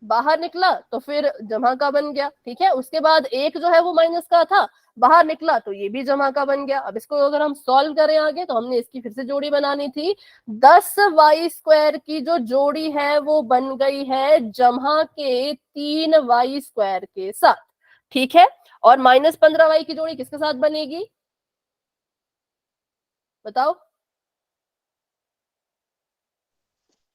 बाहर निकला तो फिर जमा का बन गया, ठीक है। उसके बाद एक जो है वो माइनस का था, बाहर निकला तो ये भी जमा का बन गया। अब इसको अगर हम सॉल्व करें आगे तो हमने इसकी फिर से जोड़ी बनानी थी। 10y² की जो जोड़ी है वो बन गई है जमा के 3y² के साथ, ठीक है। और -15y की जोड़ी किसके साथ बनेगी बताओ?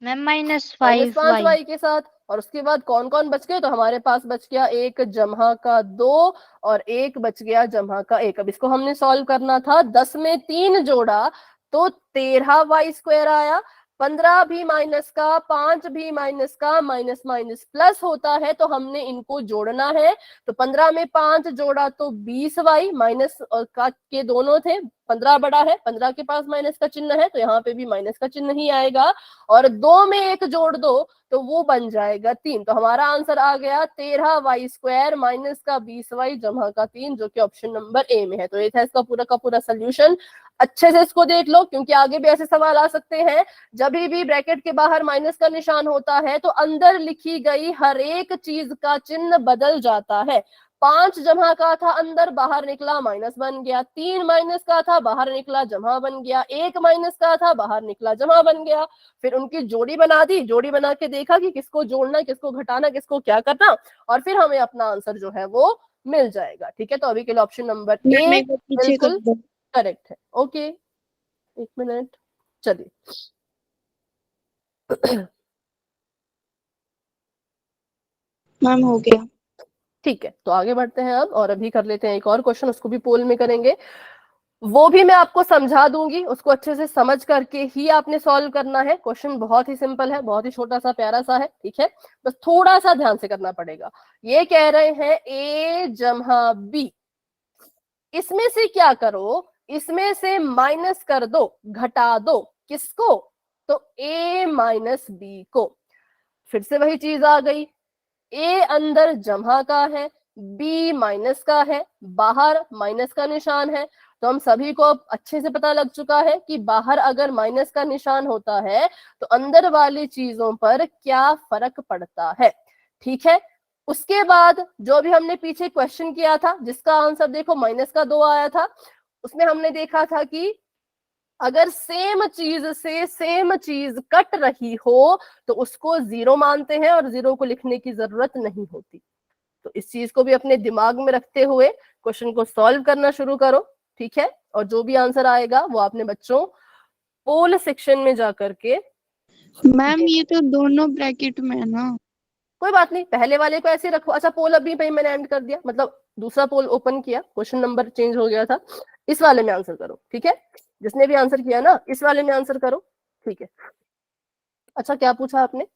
मैम -5y के साथ। और उसके बाद कौन कौन बच गए, तो हमारे पास बच गया एक जमा का 2 और एक बच गया जमा का 1। अब इसको हमने सॉल्व करना था, 10 में 3 जोड़ा तो 13y² आया। 15 भी माइनस का, 5 भी माइनस का, माइनस माइनस प्लस होता है तो हमने इनको जोड़ना है। तो 15 में 5 जोड़ा तो 20y, माइनस का के दोनों थे, 15 बड़ा है, 15 के पास माइनस का चिन्ह है तो यहाँ पे भी माइनस का चिन्ह ही आएगा। और 2 में 1 जोड़ दो तो वो बन जाएगा 3। तो हमारा आंसर आ गया 13y² माइनस का 20y जमा का 3, जो कि ऑप्शन नंबर ए में है। तो ये था इसका पूरा का पूरा सोल्यूशन। अच्छे से इसको देख लो क्योंकि आगे भी ऐसे सवाल आ सकते हैं। जब भी ब्रैकेट के बाहर माइनस का निशान होता है तो अंदर लिखी गई हर एक चीज का चिन्ह बदल जाता है। 5 जमा का था, अंदर बाहर निकला माइनस बन गया। 3 माइनस का था, बाहर निकला जमा बन गया। 1 माइनस का था, बाहर निकला जमा बन गया। फिर उनकी जोड़ी बना दी, जोड़ी बना के देखा कि किसको जोड़ना, किसको घटाना, किसको क्या करना, और फिर हमें अपना आंसर जो है वो मिल जाएगा, ठीक है। तो अभी के लिए ऑप्शन नंबर ए मेरे को पीछे कर बिल्कुल दो। करेक्ट है। ओके, एक मिनट, चलिए। मैम हो गया। ठीक है, तो आगे बढ़ते हैं अब, और अभी कर लेते हैं एक और क्वेश्चन, उसको भी पोल में करेंगे। वो भी मैं आपको समझा दूंगी, उसको अच्छे से समझ करके ही आपने सॉल्व करना है। क्वेश्चन बहुत ही सिंपल है, बहुत ही छोटा सा प्यारा सा है, ठीक है। बस थोड़ा सा ध्यान से करना पड़ेगा। ये कह रहे हैं a जमा b, इसमें से क्या करो, इसमें से माइनस कर दो, घटा दो, किसको, तो a माइनस b को। फिर से वही चीज आ गई, ए अंदर जमा का है, बी माइनस का है, बाहर माइनस का निशान है। तो हम सभी को अब अच्छे से पता लग चुका है कि बाहर अगर माइनस का निशान होता है तो अंदर वाली चीजों पर क्या फर्क पड़ता है, ठीक है। उसके बाद जो भी हमने पीछे क्वेश्चन किया था जिसका आंसर देखो -2 आया था, उसमें हमने देखा था कि अगर सेम चीज से सेम चीज कट रही हो तो उसको 0 मानते हैं और 0 को लिखने की जरूरत नहीं होती। तो इस चीज को भी अपने दिमाग में रखते हुए क्वेश्चन को सॉल्व करना शुरू करो, ठीक है। और जो भी आंसर आएगा वो आपने बच्चों पोल सेक्शन में जाकर के, मैम ये तो दोनों ब्रैकेट में है ना। कोई बात नहीं, पहले वाले को ऐसे रखो। अच्छा, पोल अभी भाई मैंने एंड कर दिया, मतलब दूसरा पोल ओपन किया, क्वेश्चन नंबर चेंज हो गया था। इस वाले में आंसर करो, ठीक है। जिसने भी आंसर किया ना इस वाले में आंसर करो, ठीक है। अच्छा, क्या पूछा आपने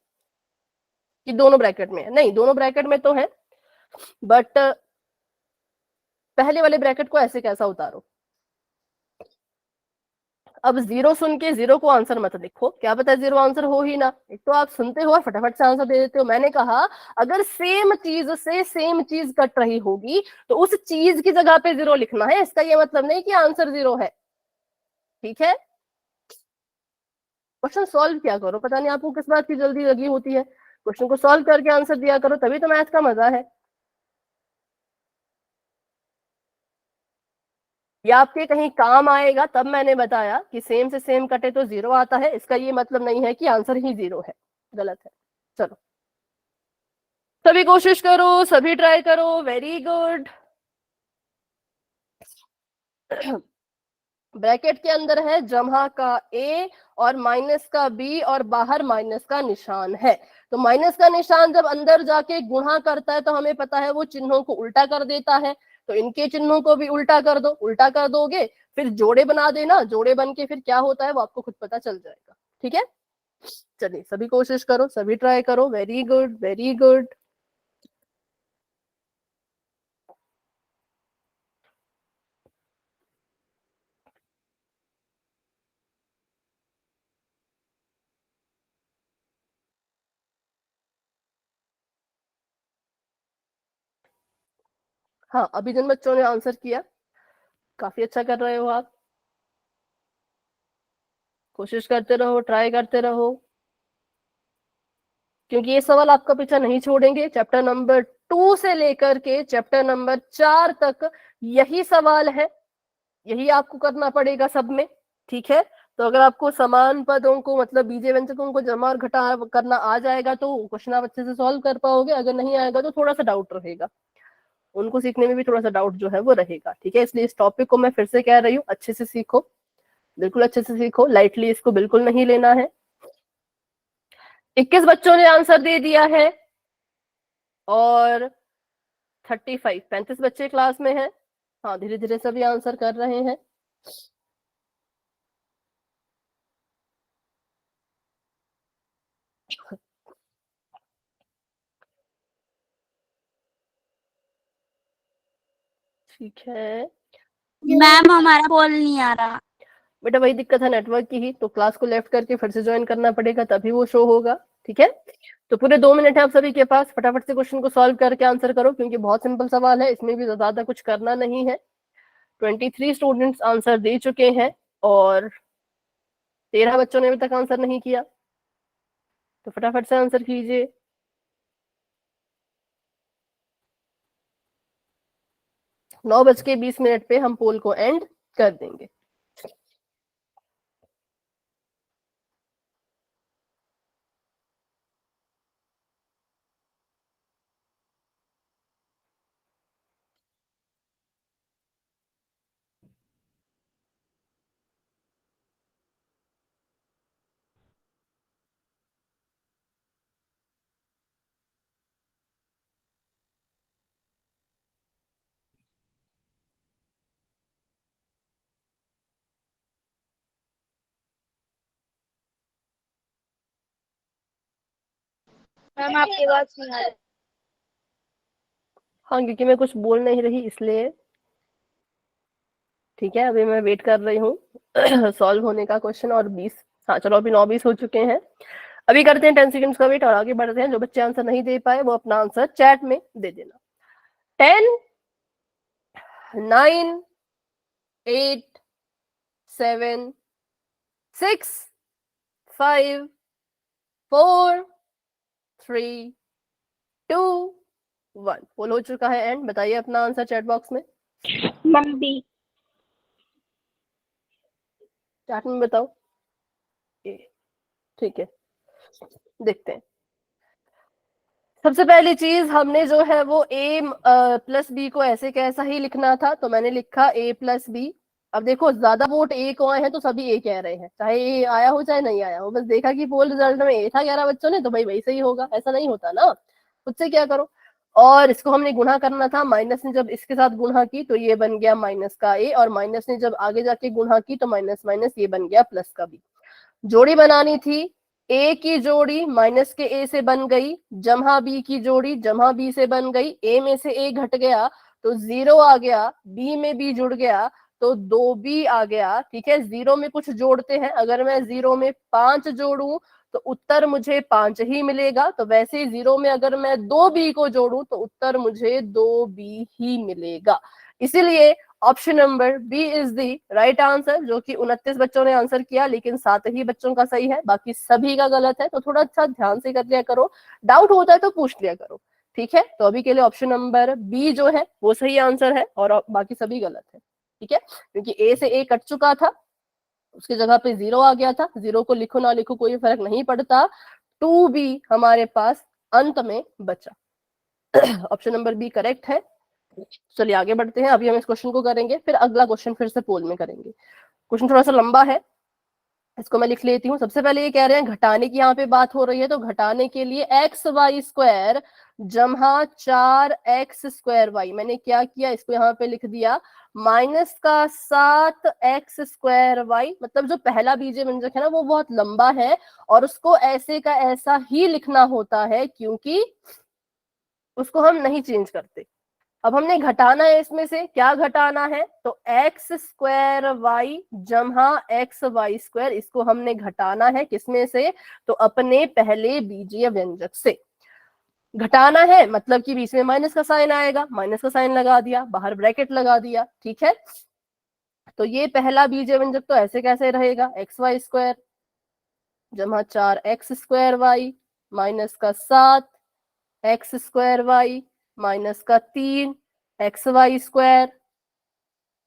कि दोनों ब्रैकेट में है? नहीं, दोनों ब्रैकेट में तो है, बट पहले वाले ब्रैकेट को ऐसे कैसा उतारो। अब 0 सुन के 0 को आंसर मत लिखो, क्या पता 0 आंसर हो ही ना। एक तो आप सुनते हो और फटाफट से आंसर दे देते हो। मैंने कहा अगर सेम चीज से सेम चीज कट रही होगी तो उस चीज की जगह पे 0 लिखना है, इसका ये मतलब नहीं कि आंसर 0 है, ठीक है। क्वेश्चन सॉल्व किया करो, पता नहीं आपको किस बात की जल्दी लगी होती है। क्वेश्चन को सॉल्व करके आंसर दिया करो, तभी तो मैथ का मजा है। या आपके कहीं काम आएगा, तब मैंने बताया कि सेम से सेम कटे तो 0 आता है, इसका ये मतलब नहीं है कि आंसर ही 0 है, गलत है। चलो, सभी कोशिश करो, सभी ट्राई करो, वेरी गुड। ब्रैकेट के अंदर है जमा का ए और माइनस का बी और बाहर माइनस का निशान है। तो माइनस का निशान जब अंदर जाके गुणा करता है तो हमें पता है वो चिन्हों को उल्टा कर देता है। तो इनके चिन्हों को भी उल्टा कर दो, उल्टा कर दोगे फिर जोड़े बना देना, जोड़े बन के फिर क्या होता है वो आपको खुद पता चल जाएगा। ठीक है, चलिए सभी कोशिश करो, सभी ट्राई करो। Very good, very good. हाँ, अभी जिन बच्चों ने आंसर किया काफी अच्छा कर रहे हो आप, कोशिश करते रहो, ट्राई करते रहो, क्योंकि ये सवाल आपका पीछा नहीं छोड़ेंगे। चैप्टर नंबर 2 से लेकर के चैप्टर नंबर 4 तक यही सवाल है, यही आपको करना पड़ेगा सब में। ठीक है, तो अगर आपको समान पदों को मतलब बीजे व्यंजकों को जमा और घटा करना आ जाएगा तो क्वेश्चन आप अच्छे से सॉल्व कर पाओगे, अगर नहीं आएगा तो थोड़ा सा डाउट रहेगा, उनको सीखने में भी थोड़ा सा डाउट जो है वो रहेगा। ठीक है, इसलिए इस टॉपिक को मैं फिर से कह रही हूँ, अच्छे से सीखो, बिल्कुल अच्छे से सीखो, लाइटली इसको बिल्कुल नहीं लेना है। 21 बच्चों ने आंसर दे दिया है और 35 बच्चे क्लास में हैं। हाँ, धीरे धीरे सभी आंसर कर रहे हैं। ठीक है मैम हमारा पोल नहीं आ रहा। बेटा, वही दिक्कत है नेटवर्क की ही, तो क्लास को लेफ्ट करके फिर से ज्वाइन करना पड़ेगा तभी वो शो होगा। ठीक है, तो पूरे 2 मिनट है आप सभी के पास, फटाफट से क्वेश्चन को सॉल्व करके आंसर करो, क्योंकि बहुत सिंपल सवाल है, इसमें भी ज्यादा कुछ करना नहीं है। 23 स्टूडेंट्स आंसर दे चुके हैं और 13 बच्चों ने अभी तक आंसर नहीं किया, तो फटाफट से आंसर कीजिए। 9:20 पे हम पोल को एंड कर देंगे। मैम आपकी बात सुन रही। हाँ, क्योंकि मैं कुछ बोल नहीं रही इसलिए। ठीक है, अभी मैं वेट कर रही हूँ सॉल्व होने का क्वेश्चन। और 20, हाँ चलो, अभी 9:20 हो चुके हैं। अभी करते हैं 10 सेकंड्स का वेट और आगे बढ़ते हैं। जो बच्चे आंसर नहीं दे पाए वो अपना आंसर चैट में दे देना। 10, 9, 8, 7, 6, 5, 4, 3, 2, 1। पोल हो चुका है एंड। बताइए अपना आंसर चैट बॉक्स में। Ma'am B. चैट में बताओ। ठीक है, देखते हैं। सबसे पहली चीज हमने जो है वो a प्लस बी को ऐसे कैसा ही लिखना था, तो मैंने लिखा a प्लस बी। अब देखो, ज्यादा वोट a को आए हैं तो सभी a कह रहे हैं, चाहे a आया हो चाहे नहीं आया हो। बस देखा कि पोल रिजल्ट में a था 11 बच्चों ने, तो भाई वही सही होगा, ऐसा नहीं होता ना। खुद से क्या करो। और इसको हमने गुणा करना था, माइनस ने जब इसके साथ गुणा की तो ये बन गया माइनस का a, और माइनस ने जब आगे जाके गुणा की तो माइनस माइनस ये बन गया प्लस का b। जोड़ी बनानी थी, ए की जोड़ी माइनस के ए से बन गई, जमा बी की जोड़ी जमा बी से बन गई। ए में से ए घट गया तो 0 आ गया, बी में बी जुड़ गया तो 2b आ गया। ठीक है, 0 में कुछ जोड़ते हैं, अगर मैं 0 में 5 जोड़ू तो उत्तर मुझे 5 ही मिलेगा। तो वैसे ही 0 में अगर मैं 2b को जोड़ू तो उत्तर मुझे 2b ही मिलेगा। इसीलिए option number B is the right answer, जो कि 29 बच्चों ने आंसर किया, लेकिन 7 ही बच्चों का सही है, बाकी सभी का गलत है। तो थोड़ा अच्छा ध्यान से कर लिया करो, डाउट होता है तो पूछ लिया करो। ठीक है, तो अभी के लिए ऑप्शन नंबर बी जो है वो सही आंसर है और बाकी सभी गलत है। ठीक है, क्योंकि ए से ए कट चुका था, उसकी जगह पे 0 आ गया था। 0 को लिखो ना लिखो कोई फर्क नहीं पड़ता, 2b हमारे पास अंत में बचा। ऑप्शन नंबर बी करेक्ट है। चलिए आगे बढ़ते हैं। अभी हम इस क्वेश्चन को करेंगे, फिर अगला क्वेश्चन फिर से पोल में करेंगे। क्वेश्चन थोड़ा सा लंबा है, इसको मैं लिख लेती हूँ। सबसे पहले ये कह रहे हैं घटाने की यहाँ पे बात हो रही है, तो घटाने के लिए एक्स वाई स्क्वायर जमा 4x² मैंने क्या किया, इसको यहाँ पे लिख दिया माइनस का 7x² मतलब जो पहला बीजीय व्यंजक है ना वो बहुत लंबा है और उसको ऐसे का ऐसा ही लिखना होता है क्योंकि उसको हम नहीं चेंज करते। अब हमने घटाना है, इसमें से क्या घटाना है, तो x² जमा xy², इसको हमने घटाना है किसमें से, तो अपने पहले बीजीय व्यंजक से घटाना है, मतलब कि बीच में माइनस का साइन आएगा, माइनस का साइन लगा दिया, बाहर ब्रैकेट लगा दिया, ठीक है। तो ये पहला बीजीय व्यंजक तो ऐसे कैसे रहेगा, xy² जमा 4x² माइनस का 7x² माइनस का 3xy²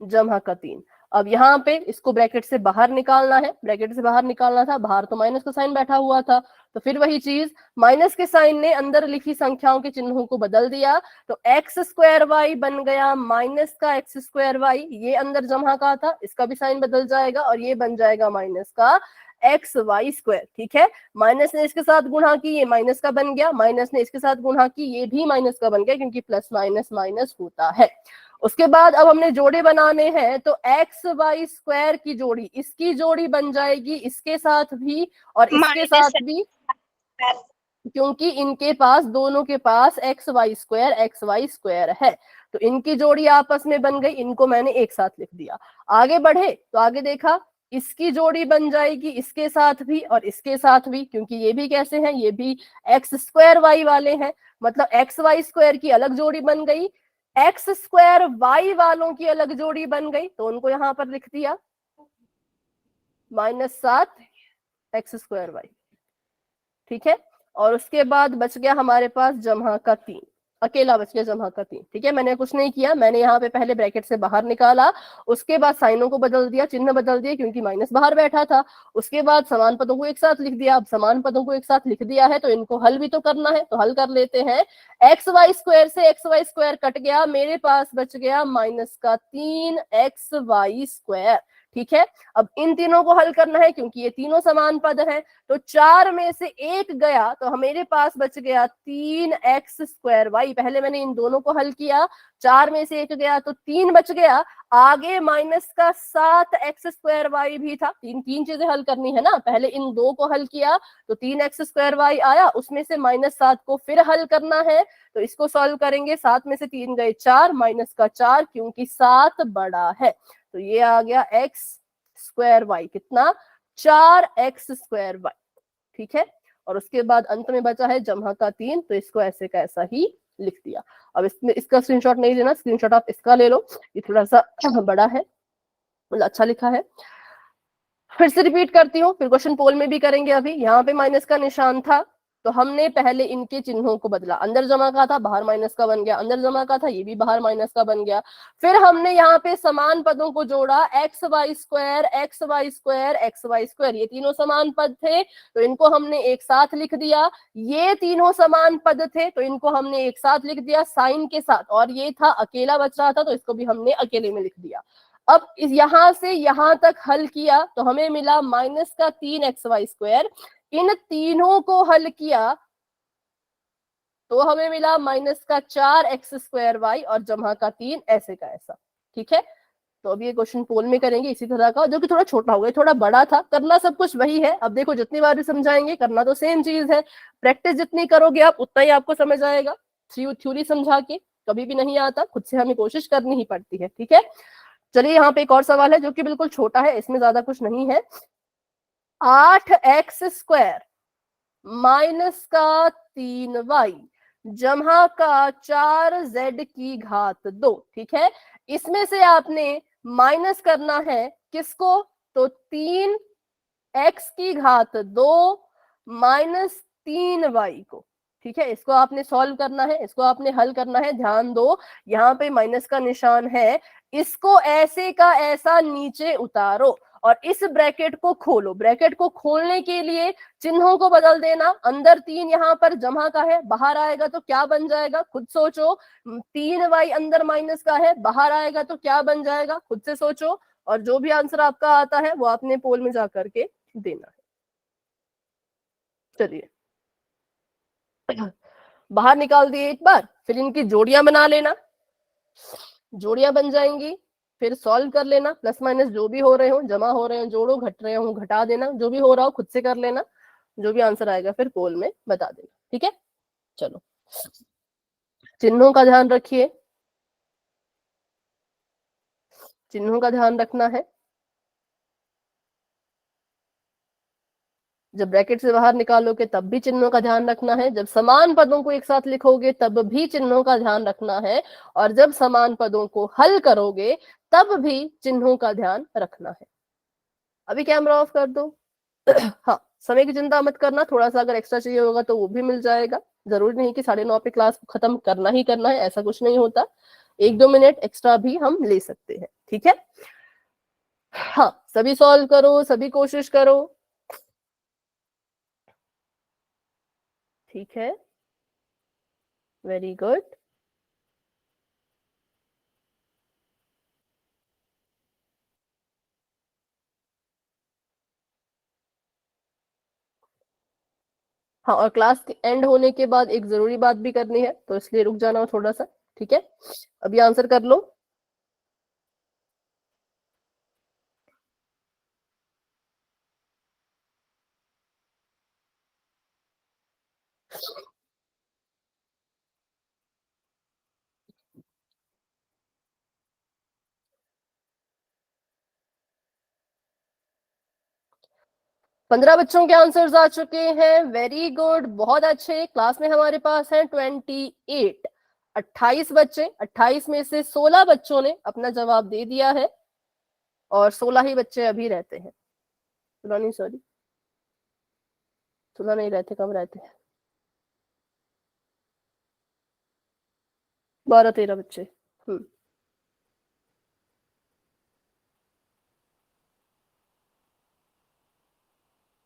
जमा का 3। अब यहाँ पे इसको ब्रैकेट से बाहर निकालना है, ब्रैकेट से बाहर निकालना था, बाहर तो माइनस का साइन बैठा हुआ था, तो फिर वही चीज, माइनस के साइन ने अंदर लिखी संख्याओं के चिन्हों को बदल दिया, तो x² बन गया माइनस का x², ये अंदर जमा का था, इसका भी साइन बदल जाएगा और ये बन जाएगा माइनस का xy², ठीक है। माइनस ने इसके साथ गुणा की, ये माइनस का बन गया, माइनस ने इसके साथ गुणा की, ये भी माइनस का बन गया, क्योंकि प्लस माइनस माइनस होता है। उसके बाद अब हमने जोड़े बनाने हैं, तो xy² की जोड़ी, इसकी जोड़ी बन जाएगी इसके साथ भी और इसके साथ भी, क्योंकि इनके पास, दोनों के पास xy² है, तो इनकी जोड़ी आपस में बन गई, इनको मैंने एक साथ लिख दिया। आगे बढ़े तो आगे देखा, इसकी जोड़ी बन जाएगी इसके साथ भी और इसके साथ भी, क्योंकि ये भी कैसे हैं, ये भी x² वाले हैं, मतलब xy² की अलग जोड़ी बन गई, x² वालों की अलग जोड़ी बन गई, तो उनको यहां पर लिख दिया -7x², ठीक है। और उसके बाद बच गया हमारे पास जमा का 3, अकेला बच गया जमा का 3, ठीक है। मैंने कुछ नहीं किया, मैंने यहाँ पे पहले ब्रैकेट से बाहर निकाला, उसके बाद साइनों को बदल दिया, चिन्ह बदल दिए क्योंकि माइनस बाहर बैठा था, उसके बाद समान पदों को एक साथ लिख दिया। अब समान पदों को एक साथ लिख दिया है तो इनको हल भी तो करना है, तो हल कर लेते हैं। xy² से xy² कट गया, मेरे पास बच गया माइनस का 3xy², ठीक है। अब इन तीनों को हल करना है क्योंकि ये तीनों समान पद हैं, तो 4 में से एक गया तो मेरे पास बच गया 3x²। पहले मैंने इन दोनों को हल किया, 4 में से एक गया तो 3 बच गया, आगे माइनस का 7x² भी था, तीन चीजें हल करनी है ना, पहले इन दो को हल किया तो 3x² आया, उसमें से -7 को फिर हल करना है, तो इसको सॉल्व करेंगे, 7 में से 3 गए 4, माइनस का 4 क्योंकि 7 बड़ा है, तो ये आ गया x², कितना, 4x², ठीक है। और उसके बाद अंत में बचा है जमा का 3, तो इसको ऐसे का ऐसा ही लिख दिया। अब इसमें इसका स्क्रीनशॉट नहीं लेना, स्क्रीनशॉट आप इसका ले लो, ये थोड़ा सा बड़ा है, मतलब अच्छा लिखा है। फिर से रिपीट करती हूँ, फिर क्वेश्चन पोल में भी करेंगे। अभी यहाँ पे माइनस का निशान था तो हमने पहले इनके चिन्हों को बदला, अंदर जमा का था बाहर माइनस का बन गया, अंदर जमा का था ये भी बाहर माइनस का बन गया। फिर हमने यहाँ पे समान पदों को जोड़ा, xy², xy², xy², ये तीनों समान पद थे तो इनको हमने एक साथ लिख दिया, ये तीनों समान पद थे तो इनको हमने एक साथ लिख दिया साइन के साथ, और ये था अकेला बच रहा था तो इसको भी हमने अकेले में लिख दिया। अब इस यहां से यहां तक हल किया तो हमें मिला माइनस का 3xy², इन तीनों को हल किया तो हमें मिला माइनस का 4x²y और जमा का 3, ऐसे का ऐसा, ठीक है। तो अब ये क्वेश्चन पोल में करेंगे इसी तरह का, जो कि थोड़ा छोटा हो गया, थोड़ा बड़ा था, करना सब कुछ वही है। अब देखो जितनी बार भी समझाएंगे करना तो सेम चीज है, प्रैक्टिस जितनी करोगे आप उतना ही आपको समझ आएगा। थ्योरी समझा के कभी भी नहीं आता, खुद से हमें कोशिश करनी ही पड़ती है, ठीक है। चलिए यहाँ पे एक और सवाल है जो कि बिल्कुल छोटा है, इसमें ज्यादा कुछ नहीं है। 8x² माइनस का 3y जमा का 4z की घात 2, ठीक है। इसमें से आपने माइनस करना है किसको, तो 3x की घात 2 माइनस 3y को, ठीक है। इसको आपने सॉल्व करना है, इसको आपने हल करना है। ध्यान दो यहाँ पे माइनस का निशान है, इसको ऐसे का ऐसा नीचे उतारो और इस ब्रैकेट को खोलो। ब्रैकेट को खोलने के लिए चिन्हों को बदल देना, अंदर 3 यहाँ पर जमा का है, बाहर आएगा तो क्या बन जाएगा खुद सोचो, 3y अंदर माइनस का है, बाहर आएगा तो क्या बन जाएगा खुद से सोचो, और जो भी आंसर आपका आता है वो आपने पोल में जा करके देना है। चलिए बाहर निकाल दिए एक बार, फिर इनकी जोड़ियां बना लेना, जोड़ियां बन जाएंगी, फिर सॉल्व कर लेना, प्लस माइनस जो भी हो रहे हो, जमा हो रहे हो जोड़ो, घट रहे हो घटा देना, जो भी हो रहा हो खुद से कर लेना, जो भी आंसर आएगा फिर पोल में बता देना। ठीक है, चलो चिन्हों का ध्यान रखिए, चिन्हों का ध्यान रखना है। जब ब्रैकेट से बाहर निकालोगे तब भी चिन्हों का ध्यान रखना है, जब समान पदों को एक साथ लिखोगे तब भी चिन्हों का ध्यान रखना है, और जब समान पदों को हल करोगे तब भी चिन्हों का ध्यान रखना है। अभी कैमरा ऑफ कर दो। हाँ, समय की चिंता मत करना, थोड़ा सा अगर एक्स्ट्रा चाहिए होगा तो वो भी मिल जाएगा, जरूरी नहीं कि 9:30 पे क्लास को खत्म करना ही करना है, ऐसा कुछ नहीं होता, 1-2 मिनट एक्स्ट्रा भी हम ले सकते हैं। ठीक है, हाँ सभी सॉल्व करो, सभी कोशिश करो। ठीक है, वेरी गुड। हाँ, और क्लास के एंड होने के बाद एक जरूरी बात भी करनी है, तो इसलिए रुक जाना थोड़ा सा। ठीक है, अभी आंसर कर लो। पंद्रह बच्चों के आंसर्स आ चुके हैं, वेरी गुड, बहुत अच्छे। क्लास में हमारे पास है 28, 28 बच्चे, 28 में से 16 बच्चों ने अपना जवाब दे दिया है, और 16 ही बच्चे अभी रहते हैं, 16 नहीं, सॉरी 16 नहीं रहते, कम रहते हैं, 12-13 बच्चे।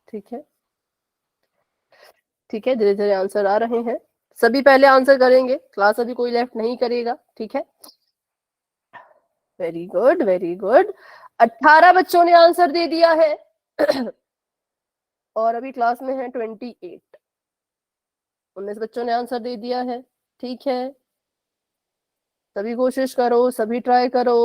ठीक है, ठीक है, धीरे धीरे आंसर आ रहे हैं, सभी पहले आंसर करेंगे, क्लास अभी कोई लेफ्ट नहीं करेगा। ठीक है, वेरी गुड, वेरी गुड, 18 बच्चों ने आंसर दे दिया है और अभी क्लास में है 28, 19 बच्चों ने आंसर दे दिया है। ठीक है, सभी कोशिश करो, सभी ट्राई करो।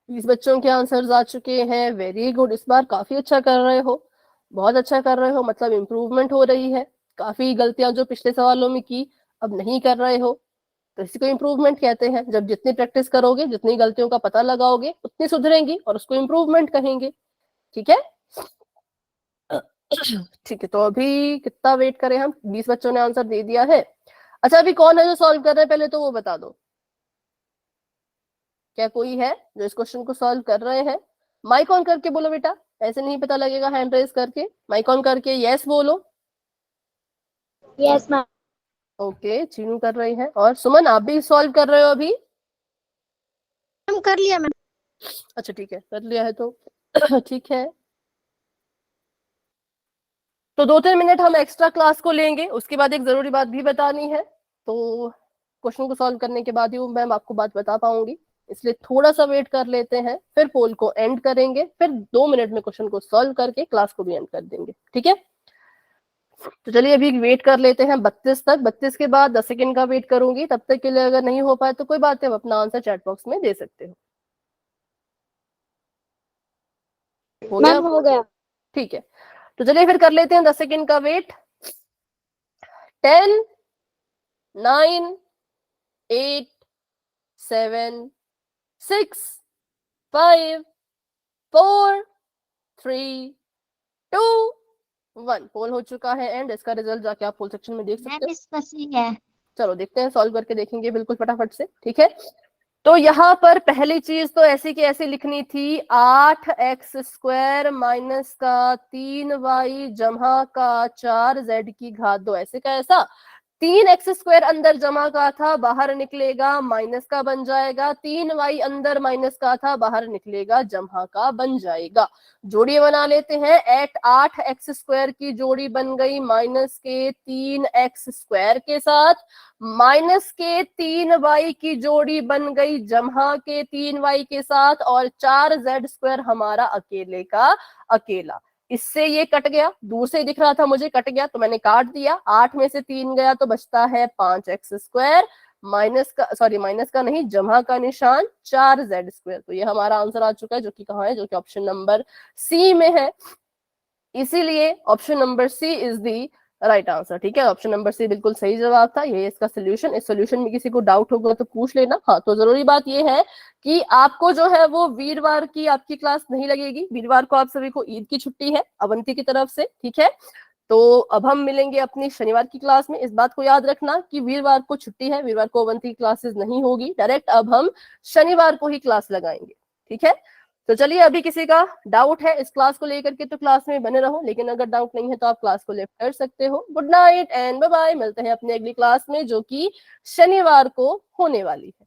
बीस बच्चों के आंसर्स आ चुके हैं, वेरी गुड, इस बार काफी अच्छा कर रहे हो, बहुत अच्छा कर रहे हो, मतलब इम्प्रूवमेंट हो रही है। काफी गलतियां जो पिछले सवालों में की अब नहीं कर रहे हो, तो इसी को इम्प्रूवमेंट कहते हैं। जब जितनी प्रैक्टिस करोगे, जितनी गलतियों का पता लगाओगे, उतनी सुधरेंगी और उसको इम्प्रूवमेंट कहेंगे। ठीक है, ठीक है, तो अभी कितना वेट करें हम, 20 बच्चों ने आंसर दे दिया है। अच्छा, अभी कौन है जो सॉल्व कर रहे हैं, पहले तो वो बता दो, क्या कोई है जो इस क्वेश्चन को सॉल्व कर रहे हैं? माइक ऑन करके बोलो बेटा, ऐसे नहीं पता लगेगा हैंड रेज करके, माइक ऑन करके यस बोलो। Yes ma'am. ओके, चीनू कर रही है, और सुमन आप भी सॉल्व कर रहे हो अभी? हम कर लिया मैम। अच्छा ठीक है, कर लिया है तो ठीक है, तो 2-3 मिनट हम एक्स्ट्रा क्लास को लेंगे, उसके बाद एक जरूरी बात भी बतानी है, तो क्वेश्चन को सॉल्व करने के बाद ही मैम आपको बात बता पाऊंगी, इसलिए थोड़ा सा वेट कर लेते हैं, फिर पोल को एंड करेंगे, फिर 2 मिनट में क्वेश्चन को सॉल्व करके क्लास को भी एंड कर देंगे। ठीक है, तो चलिए अभी वेट कर लेते हैं 32 तक, 32 के बाद 10 सेकंड का वेट करूंगी, तब तक के लिए अगर नहीं हो पाए तो कोई बात है, अपना आंसर चैट बॉक्स में दे सकते हो। हो गया? मैम हो गया। ठीक है, तो चलिए फिर कर लेते हैं 10 सेकंड का वेट। 10, 9, 8, 7, 6, 5, 4, 3, 2, 1। पोल हो चुका है एंड इसका रिजल्ट जाके आप पोल सेक्शन में देख सकते हो। इस मशीन है। चलो देखते हैं, सॉल्व करके देखेंगे बिल्कुल फटाफट से। ठीक है, तो यहाँ पर पहली चीज तो ऐसी की ऐसी लिखनी थी, 8x² माइनस का 3y जमा का 4z की घात 2, ऐसे का ऐसा 3x² अंदर जमा का था, बाहर निकलेगा माइनस का बन जाएगा। 3y अंदर माइनस का था, बाहर निकलेगा जमा का बन जाएगा। जोड़ी बना लेते हैं। 8x² की जोड़ी बन गई माइनस के 3x² के साथ, माइनस के 3y की जोड़ी बन गई जमा के 3y के साथ, और 4z² हमारा अकेले का अकेला। इससे ये कट गया, दूर से दिख रहा था मुझे, कट गया तो मैंने काट दिया। 8 में से 3 गया तो बचता है 5x², माइनस का नहीं, जमा का निशान, 4z²। तो ये हमारा आंसर आ चुका है, जो कि कहाँ है, जो कि ऑप्शन नंबर सी में है। इसीलिए option number C is the right answer. ठीक है, ऑप्शन नंबर सी बिल्कुल सही जवाब था। ये इसका सोल्यूशन। इस सोल्यूशन में किसी को डाउट होगा तो पूछ लेना। हाँ, तो जरूरी बात ये है कि आपको जो है वो वीरवार की आपकी क्लास नहीं लगेगी। वीरवार को आप सभी को ईद की छुट्टी है अवंती की तरफ से। ठीक है, तो अब हम मिलेंगे अपनी शनिवार की क्लास में। इस बात को याद रखना कि वीरवार को छुट्टी है, वीरवार को अवंती की क्लासेस नहीं होगी। डायरेक्ट अब हम शनिवार को ही क्लास लगाएंगे। ठीक है, तो चलिए, अभी किसी का डाउट है इस क्लास को लेकर के तो क्लास में बने रहो, लेकिन अगर डाउट नहीं है तो आप क्लास को लेफ्ट कर सकते हो। Good night and bye bye. मिलते हैं अपनी अगली क्लास में, जो कि शनिवार को होने वाली है।